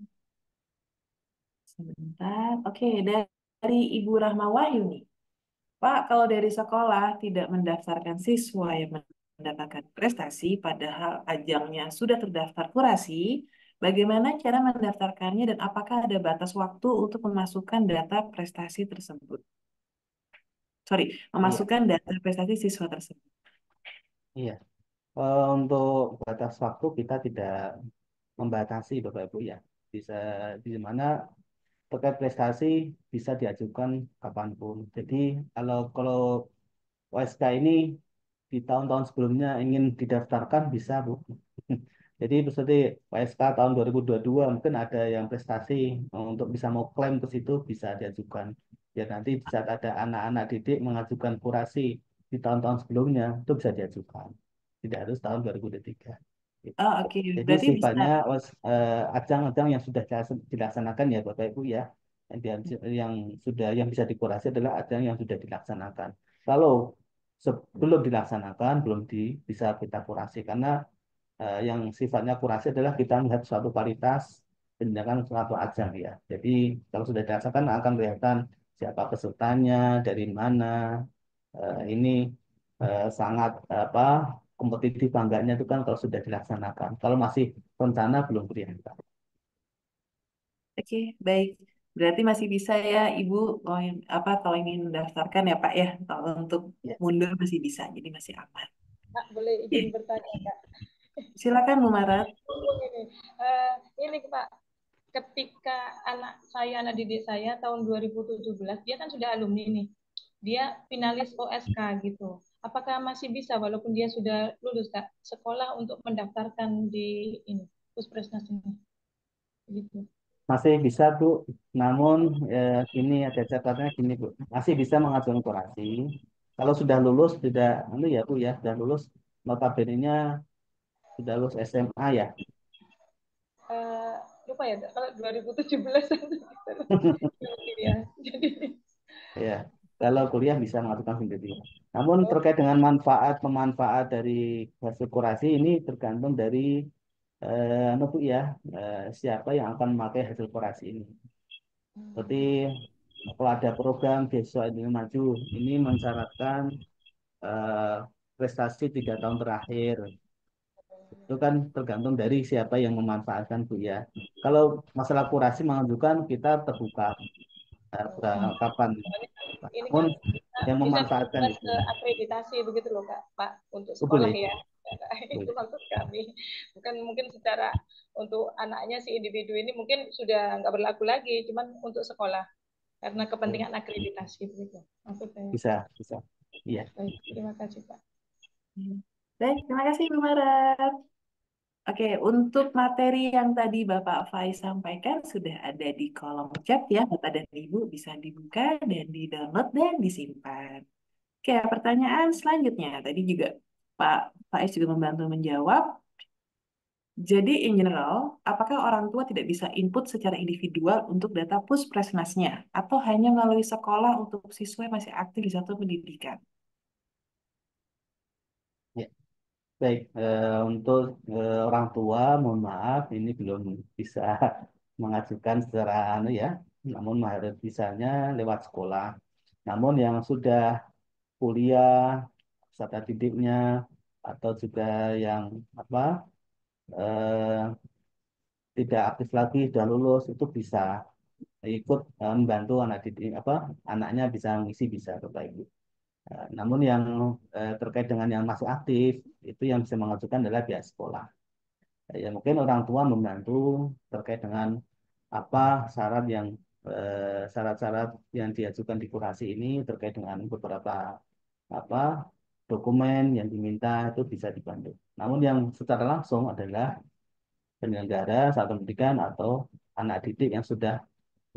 sebentar. Oke, dari Ibu Rahma Wahyu nih. Pak, kalau dari sekolah tidak mendaftarkan siswa yang mendapatkan prestasi, padahal ajangnya sudah terdaftar kurasi, bagaimana cara mendaftarkannya dan apakah ada batas waktu untuk memasukkan data prestasi tersebut? Sorry, Iya, memasukkan data prestasi siswa tersebut. iya. Untuk batas waktu kita tidak membatasi Bapak Ibu ya. Bisa di mana terkait prestasi bisa diajukan kapanpun. Jadi kalau OSK ini di tahun-tahun sebelumnya ingin didaftarkan bisa Bu. Jadi seperti OSK tahun 2022 mungkin ada yang prestasi untuk bisa mau klaim ke situ bisa diajukan. Ya nanti di saat ada anak-anak didik mengajukan kurasi di tahun-tahun sebelumnya itu bisa diajukan. Tidak harus tahun 2023. Gitu. Oh, oke. Jadi Berarti bisa. sifatnya ajang-ajang yang sudah dilaksanakan ya Bapak Ibu ya. Yang sudah yang bisa dikurasi adalah ajang yang sudah dilaksanakan. Kalau sebelum dilaksanakan belum bisa kita kurasi karena yang sifatnya kurasi adalah kita melihat suatu kualitas penyelenggaraan suatu ajang ya. Jadi kalau sudah dilaksanakan akan kelihatan siapa pesertanya, dari mana, ini sangat apa kompetitif bangganya itu kan kalau sudah dilaksanakan. Kalau masih rencana belum kelihatan. Oke, baik. Berarti masih bisa ya, Ibu, kalau ingin mendaftarkan ya, Pak ya. Kalau untuk Ya. mundur masih bisa, jadi masih aman. Kak, boleh izin Oke, bertanya, Kak? silakan Bu Marat. Ini, ini Pak, ketika anak didik saya tahun 2017, dia kan sudah alumni nih. Dia finalis OSK gitu. Apakah masih bisa walaupun dia sudah lulus, Kak, sekolah untuk mendaftarkan di ini, Puspresnas ini? Gitu. Masih bisa Bu, namun ini ada catatannya gini Bu, masih bisa mengajukan kurasi. Kalau sudah lulus, tidak, ya Bu ya, sudah lulus, notabene-nya sudah lulus SMA ya. Eh, lupa ya, kalau 2017 ya. Jadi Ya, kalau kuliah bisa mengajukan sendiri. Namun oh, terkait dengan manfaat pemanfaat dari hasil kurasi ini tergantung dari anu Bu ya, siapa yang akan memakai hasil kurasi ini. Seperti kalau ada program Beasiswa Indonesia Maju, ini mensyaratkan eh, prestasi 3 tahun terakhir. Itu kan tergantung dari siapa yang memanfaatkan Bu ya. Kalau masalah kurasi mengajukan kita terbuka kapan. ini Namun kan yang bisa memanfaatkan berimbas itu ke akreditasi begitu loh, Kak, Pak, untuk oh, sekolah boleh, ya. Itu boleh. maksud kami. Bukan mungkin secara untuk anaknya si individu ini mungkin sudah nggak berlaku lagi, cuman untuk sekolah karena kepentingan akreditasi begitu. Maksud saya. Bisa, bisa. Iya. Baik, terima kasih, Pak. Baik, terima kasih Bu Marat. Oke, untuk materi yang tadi Bapak Faiz sampaikan sudah ada di kolom chat ya, Bapak dan Ibu bisa dibuka dan di-download dan disimpan. Oke, pertanyaan selanjutnya. Tadi juga Pak Faiz juga membantu menjawab. Jadi, in general, apakah orang tua tidak bisa input secara individual untuk data puspresnasnya, atau hanya melalui sekolah untuk siswa yang masih aktif di satu pendidikan? Ya. Baik, untuk orang tua, mohon maaf, ini belum bisa mengajukan secara anu ya, namun harus bisanya lewat sekolah. Namun yang sudah kuliah, peserta didiknya, atau juga yang apa eh, tidak aktif lagi, sudah lulus, itu bisa ikut membantu anak didik apa anaknya bisa mengisi bisa Bapak Ibu. Namun yang terkait dengan yang masih aktif itu yang bisa mengajukan adalah pihak sekolah. Ya mungkin orang tua membantu terkait dengan apa syarat-syarat yang diajukan di kurasi ini terkait dengan beberapa apa dokumen yang diminta itu bisa dibantu. Namun yang secara langsung adalah penyelenggara satuan pendidikan atau anak didik yang sudah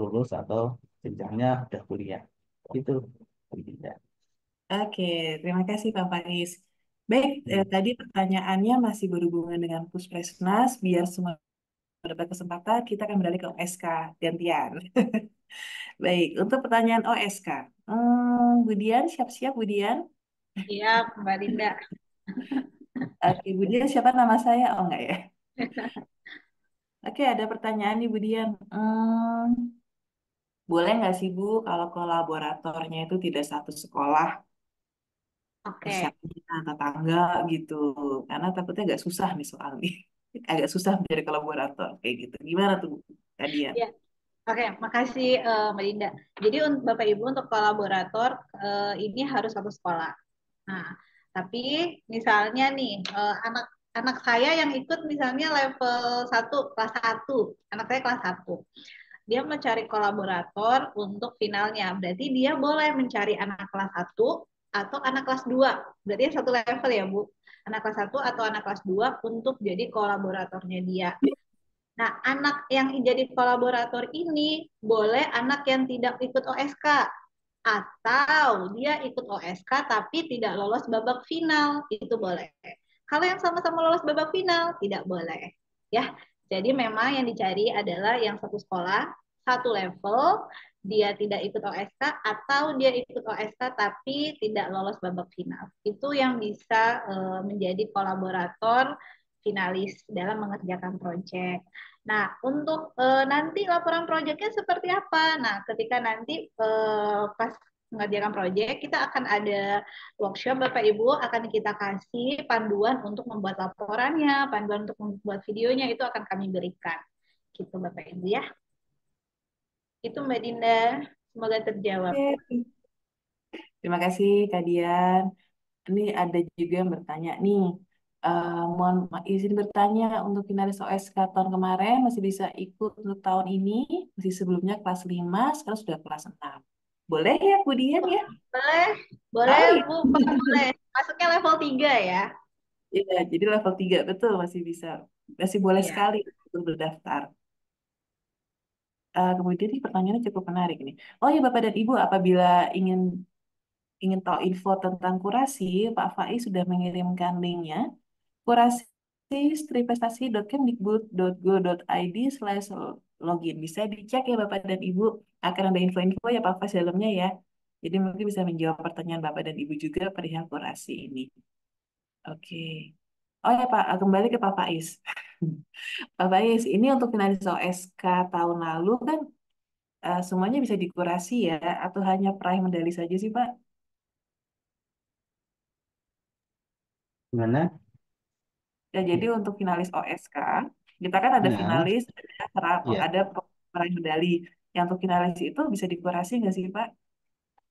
lulus atau jenjangnya sudah kuliah. Itu. Ya. Oke, terima kasih Pak Faiz. Baik, Hmm. tadi pertanyaannya masih berhubungan dengan Puspresnas. Biar semua dapat kesempatan, kita akan beralih ke OSK gantian. Baik, untuk pertanyaan OSK. Budian, siap-siap Budian. Iya, Mbak Linda. Oke, Budian siapa nama saya? Oh enggak ya. Oke, ada pertanyaan nih Budian. Boleh nggak sih Bu kalau kolaboratornya itu tidak satu sekolah, Oke. misalnya tetangga gitu? Karena takutnya agak susah nih soal nih. Agak susah menjadi kolaborator kayak gitu. Gimana tuh Bu Kadian? Ya, oke, makasih Mbak Linda. Jadi Bapak Ibu untuk kolaborator ini harus satu sekolah. Nah, tapi misalnya nih anak saya yang ikut misalnya level 1 kelas 1, anak saya kelas 1. Dia mencari kolaborator untuk finalnya. Berarti dia boleh mencari anak kelas 1 atau anak kelas 2. Berarti satu level ya, Bu. Anak kelas 1 atau anak kelas 2 untuk jadi kolaboratornya dia. Nah, anak yang jadi kolaborator ini boleh anak yang tidak ikut OSK atau dia ikut OSK tapi tidak lolos babak final, itu boleh. Kalau yang sama-sama lolos babak final, tidak boleh. Ya, jadi memang yang dicari adalah yang satu sekolah, satu level, dia tidak ikut OSK atau dia ikut OSK tapi tidak lolos babak final. Itu yang bisa menjadi kolaborator finalis dalam mengerjakan proyek. Nah, untuk nanti laporan proyeknya seperti apa? Nah, ketika nanti pas mengerjakan proyek, kita akan ada workshop, Bapak Ibu akan kita kasih panduan untuk membuat laporannya, panduan untuk membuat videonya itu akan kami berikan. Gitu Bapak Ibu ya. Itu Mbak Dinda, semoga terjawab. Oke. Terima kasih Kadian. Ini ada juga yang bertanya nih. Mohon izin bertanya untuk finalis OSK tahun kemarin masih bisa ikut untuk tahun ini, masih sebelumnya kelas 5, sekarang sudah kelas 6. Boleh ya, Budian ya? Boleh, boleh Oh iya. Bu, Pak, boleh. Masuknya level 3 ya. Iya, jadi level 3 betul masih bisa. Masih boleh Iya. sekali untuk berdaftar. Kemudian ini pertanyaannya cukup menarik nih. Oh ya Bapak dan Ibu, apabila ingin ingin tahu info tentang kurasi, Pak Faiz sudah mengirimkan linknya. Kurasi-stripprestasi.kemdikbud.go.id/login. Bisa dicek ya Bapak dan Ibu. Akan ada info-info ya Pak Faiz dalamnya ya. Jadi mungkin bisa menjawab pertanyaan Bapak dan Ibu juga perihal kurasi ini. Oke. Oh ya Pak, kembali ke Pak Faiz. Pak Faiz, ini untuk finalis OSK tahun lalu kan semuanya bisa dikurasi ya, atau hanya peraih medali saja sih Pak? Gimana? Ya, jadi untuk finalis OSK, kita kan ada Nah, finalis, ya ada peraih medali. Yang untuk finalis itu bisa dikurasi nggak sih, Pak?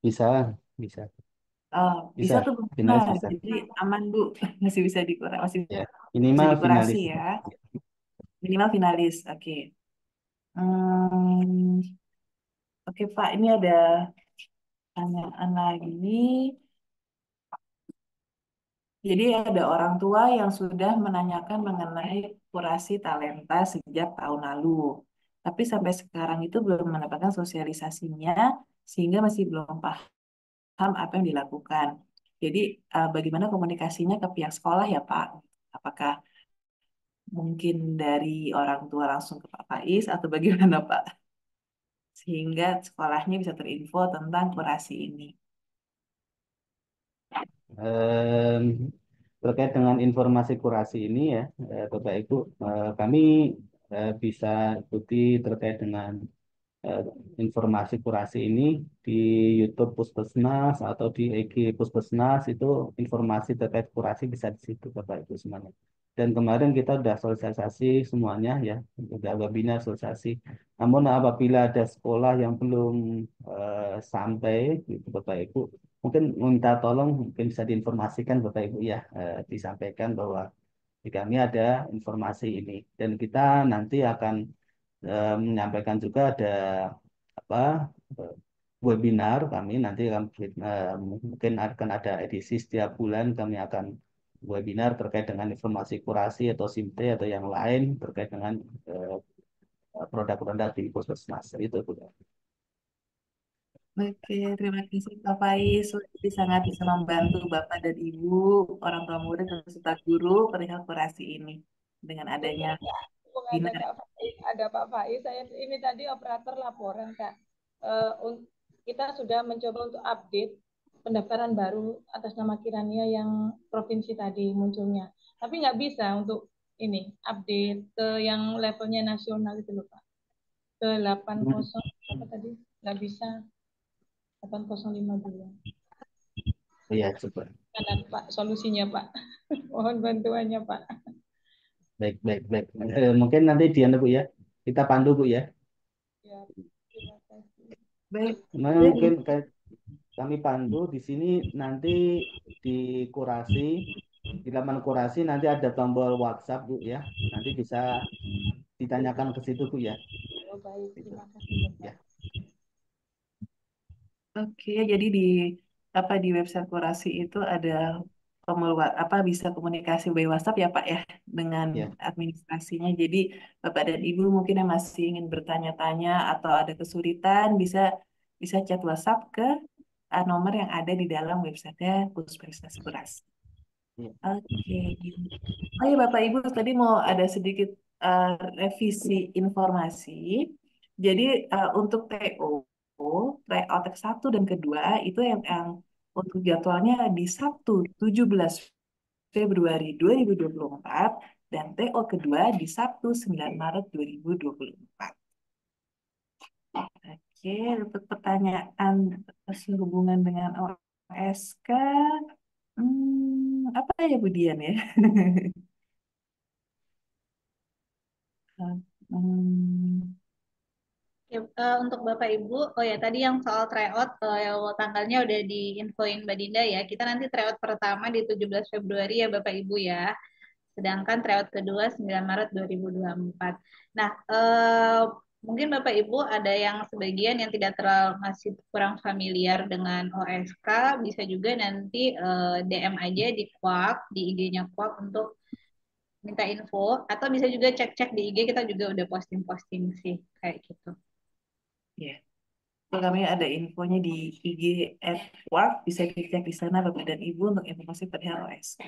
bisa, bisa, Bisa bisa. tuh, Finalis nah, bisa. jadi aman Bu, masih bisa dikurasi, masih Ya, bisa minimal dikurasi finalis. ya. Minimal finalis, oke. Hmm, oke Pak, ini ada pertanyaan lagi. Jadi ada orang tua yang sudah menanyakan mengenai kurasi talenta sejak tahun lalu. Tapi sampai sekarang itu belum mendapatkan sosialisasinya, sehingga masih belum paham apa yang dilakukan. Jadi bagaimana komunikasinya ke pihak sekolah ya Pak? Apakah mungkin dari orang tua langsung ke Pak Faiz atau bagaimana Pak? Sehingga sekolahnya bisa terinfo tentang kurasi ini. Em, Terkait dengan informasi kurasi ini ya, Bapak Ibu, kami bisa ikuti terkait dengan eh, informasi kurasi ini di YouTube Puskesmas atau di IG Puskesmas itu informasi terkait kurasi bisa di situ Bapak Ibu semuanya. Dan kemarin kita sudah sosialisasi semuanya ya, sudah webinar sosialisasi. Namun apabila ada sekolah yang belum sampai gitu Bapak Ibu, mungkin minta tolong mungkin bisa diinformasikan Bapak Ibu ya, disampaikan bahwa di kami ada informasi ini dan kita nanti akan menyampaikan juga ada apa eh, webinar kami nanti akan mungkin akan ada edisi setiap bulan kami akan webinar terkait dengan informasi kurasi atau SIMT atau yang lain terkait dengan produk-produk di Puskesmas itu Bu. Oke, terima kasih Pak Faiz. Jadi sangat bisa membantu Bapak dan Ibu, orang tua murid, dan peserta guru perihal kurasi ini. Dengan adanya Betul, Kak. Mumpung ada binar. Kak Faiz, ada Pak Faiz, saya ini tadi operator laporan, Kak. Kita sudah mencoba untuk update pendaftaran baru atas nama Kirania yang provinsi tadi munculnya. Tapi nggak bisa untuk ini update ke yang levelnya nasional itu loh, Pak. Ke Hmm, 80 apa tadi? Nggak bisa 8052. iya, coba. Mana Pak solusinya, Pak? Mohon bantuannya, Pak. Baik, baik, baik. Mungkin nanti Diana Bu ya. Kita pandu Bu ya. Ya, terima kasih. Baik, Mungkin jadi kami pandu di sini nanti di kurasi, di laman kurasi nanti ada tombol WhatsApp Bu ya. Nanti bisa ditanyakan ke situ Bu ya. Oh, baik, Gitu. terima kasih, Bapak. Ya, oke, jadi di di website Kurasi itu ada apa bisa komunikasi by WhatsApp ya Pak ya dengan ya. administrasinya. Jadi Bapak dan Ibu mungkin yang masih ingin bertanya-tanya atau ada kesulitan bisa bisa chat WhatsApp ke nomor yang ada di dalam website-nya Puspesdas Kurasi. Ya. Oke. Oh ya Bapak Ibu tadi mau ada sedikit eh, revisi informasi. Jadi untuk TO, tryout X1 dan kedua itu yang untuk jadwalnya di Sabtu 17 Februari 2024 dan TO kedua di Sabtu 9 Maret 2024. Oke, untuk pertanyaan sehubungan dengan OSK, apa ya Budian ya? Hmm, Ya, untuk Bapak Ibu, oh ya tadi yang soal tryout, tanggalnya udah diinfoin Mbak Dinda ya. Kita nanti tryout pertama di 17 Februari ya Bapak Ibu ya. Sedangkan tryout kedua 9 Maret 2024. Nah, mungkin Bapak Ibu ada yang sebagian yang tidak terlalu masih kurang familiar dengan OSK, bisa juga nanti DM aja di Kuak, di IG-nya Kuak untuk minta info, atau bisa juga cek-cek di IG, kita juga udah posting-posting sih, kayak gitu. ya. Kalau kami ada infonya di IG @work, bisa dicek di sana Bapak dan Ibu untuk informasi perihal OSK.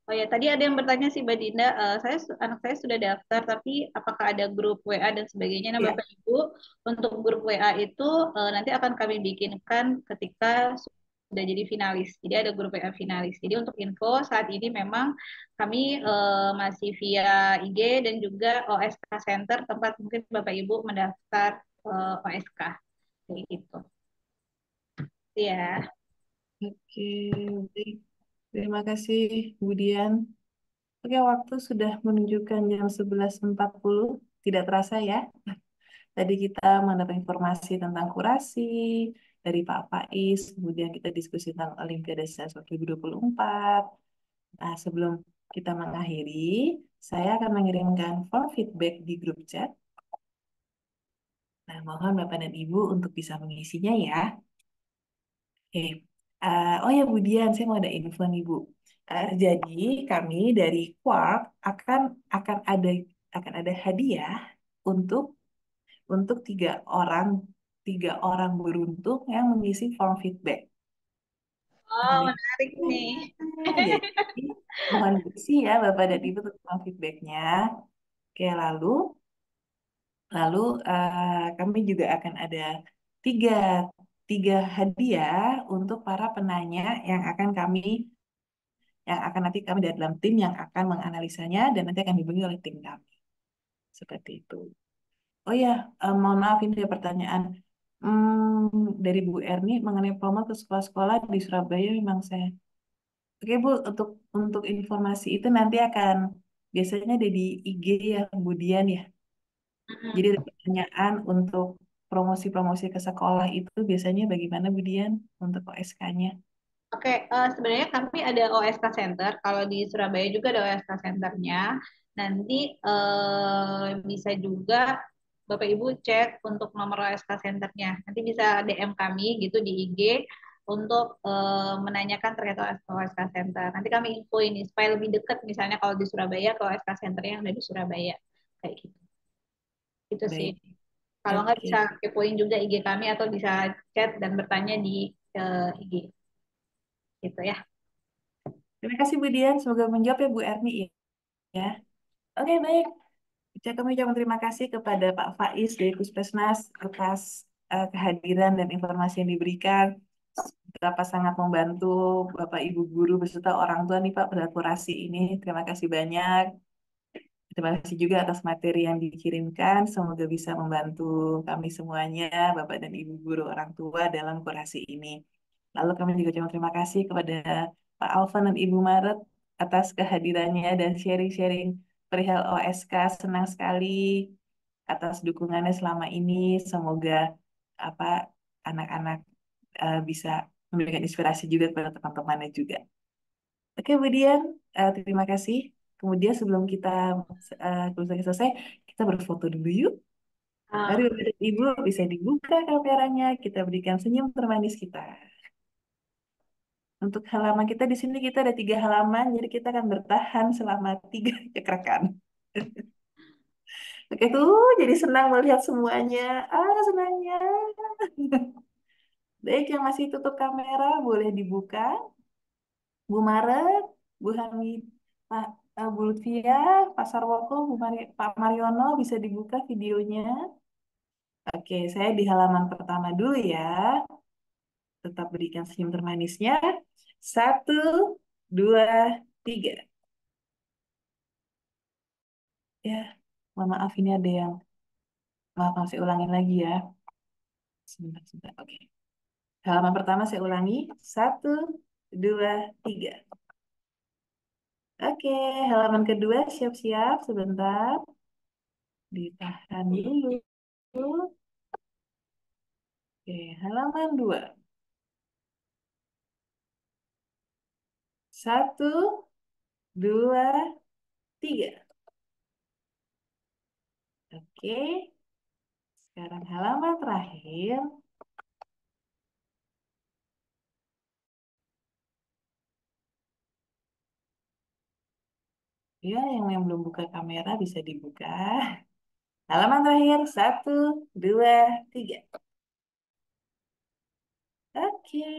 Oh ya, tadi ada yang bertanya sih Mbak Dinda, anak saya sudah daftar, tapi apakah ada grup WA dan sebagainya? Nah, Ya, Bapak Ibu, untuk grup WA itu nanti akan kami bikinkan ketika sudah jadi finalis. Jadi ada grup WA finalis. Jadi untuk info saat ini memang kami masih via IG dan juga OSK Center tempat mungkin Bapak Ibu mendaftar OSK. Kayak gitu. Ya. oke. Baik. Terima kasih, Budian. Oke, waktu sudah menunjukkan jam 11.40. Tidak terasa ya. Tadi kita mendapat informasi tentang kurasi dari Pak Faiz, kemudian kita diskusi tentang Olimpiade Science 2024. Nah, sebelum kita mengakhiri, saya akan mengirimkan form feedback di grup chat. Nah, mohon Bapak dan Ibu untuk bisa mengisinya ya. Oke. Oh ya, Bu Dian, saya mau ada info nih, Bu. Jadi kami dari Quark akan akan ada akan ada hadiah untuk untuk tiga orang beruntung yang mengisi form feedback. Oh, Mohon menarik nih. jadi mohon diisi ya Bapak dan Ibu untuk form feedbacknya. Oke, lalu kami juga akan ada tiga tiga hadiah untuk para penanya yang akan nanti kami dari dalam tim yang akan menganalisanya dan nanti akan dibagi oleh tim kami. Seperti itu. Oh ya, mohon maaf ini ada pertanyaan dari Bu Erni mengenai promo ke sekolah-sekolah di Surabaya memang saya. Oke Bu, untuk informasi itu nanti akan biasanya ada di IG ya Bu Dian ya. Jadi ada pertanyaan untuk promosi-promosi ke sekolah itu biasanya bagaimana Bu Dian untuk OSK-nya? Oke, sebenarnya kami ada OSK Center. Kalau di Surabaya juga ada OSK Centernya. Nanti bisa juga Bapak Ibu cek untuk nomor OSK Centernya. Nanti bisa DM kami gitu di IG untuk menanyakan terkait OSK Center. Nanti kami info ini supaya lebih dekat misalnya kalau di Surabaya ke OSK Center yang ada di Surabaya. Kayak gitu. Itu sih. Baik. Kalau nggak bisa Oke. kepoin juga IG kami atau bisa chat dan bertanya di IG gitu ya. Terima kasih Bu Dian, semoga menjawab ya Bu Erni ya. Oke, baik. Kami ucapkan terima kasih kepada Pak Faiz dari Puskesmas atas kehadiran dan informasi yang diberikan. Betapa sangat membantu Bapak Ibu guru beserta orang tua nih Pak pada kurasi ini. Terima kasih banyak. Terima kasih juga atas materi yang dikirimkan. Semoga bisa membantu kami semuanya, Bapak dan Ibu guru orang tua dalam kurasi ini. Lalu kami juga ucapkan terima kasih kepada Pak Alvan dan Ibu Maret atas kehadirannya dan sharing-sharing perihal OSK. Senang sekali atas dukungannya selama ini. Semoga apa anak-anak bisa memberikan inspirasi juga kepada teman-temannya juga. Oke, Bu Dian, terima kasih. Kemudian sebelum kita selesai, kita berfoto dulu yuk. Mari Ah, Bapak dan Ibu bisa dibuka kameranya, kita berikan senyum termanis kita. Untuk halaman kita di sini kita ada 3 halaman, jadi kita akan bertahan selama 3 cekrakan. Oke tuh, jadi senang melihat semuanya. Senangnya. Baik, yang masih tutup kamera boleh dibuka. Bu Maret, Bu Hamid, Bu Lutfia, Pak Sarwoko, Pak Mariono bisa dibuka videonya. Oke, saya di halaman pertama dulu ya. Tetap berikan senyum termanisnya. 1, 2, 3. Ya, mohon maaf ini ada yang maaf, saya ulangin lagi ya. Sebentar, sebentar. Oke. Halaman pertama saya ulangi. 1, 2, 3. Oke, halaman kedua siap-siap sebentar. Ditahan dulu. Oke, halaman 2. 1, 2, 3. Oke, sekarang halaman terakhir. Ya, yang belum buka kamera bisa dibuka. Halaman terakhir, 1, 2, 3. Oke,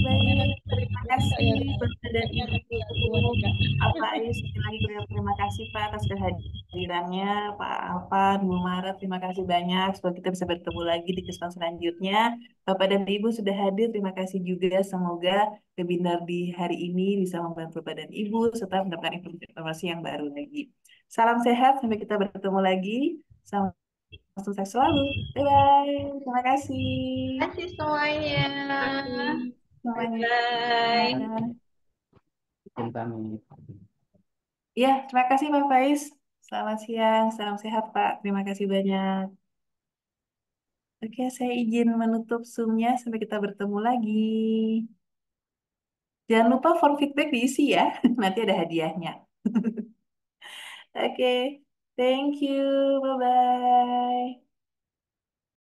baik. Terima Enggak ya, kasih Kak? Bapak dan Kayaknya Ibu. ada gangguan nih, Kak. Apa Ayu sekali lagi terima kasih Pak atas kehadirannya. Pak Alvan, Bu Maret, terima kasih banyak. Semoga kita bisa bertemu lagi di kesempatan selanjutnya. Bapak dan Ibu sudah hadir, terima kasih juga. Semoga webinar di hari ini bisa membantu Bapak dan Ibu serta mendapatkan informasi yang baru lagi. Salam sehat, sampai kita bertemu lagi. Salam sukses selalu. Bye-bye. Terima kasih. terima kasih semuanya. Terima kasih Bye semuanya. bye. Izin kami. Ya, terima kasih Pak Faiz. Selamat siang, salam sehat Pak. Terima kasih banyak. Oke, saya izin menutup Zoom-nya sampai kita bertemu lagi. Jangan lupa form feedback diisi ya, nanti ada hadiahnya. Oke, thank you, bye-bye.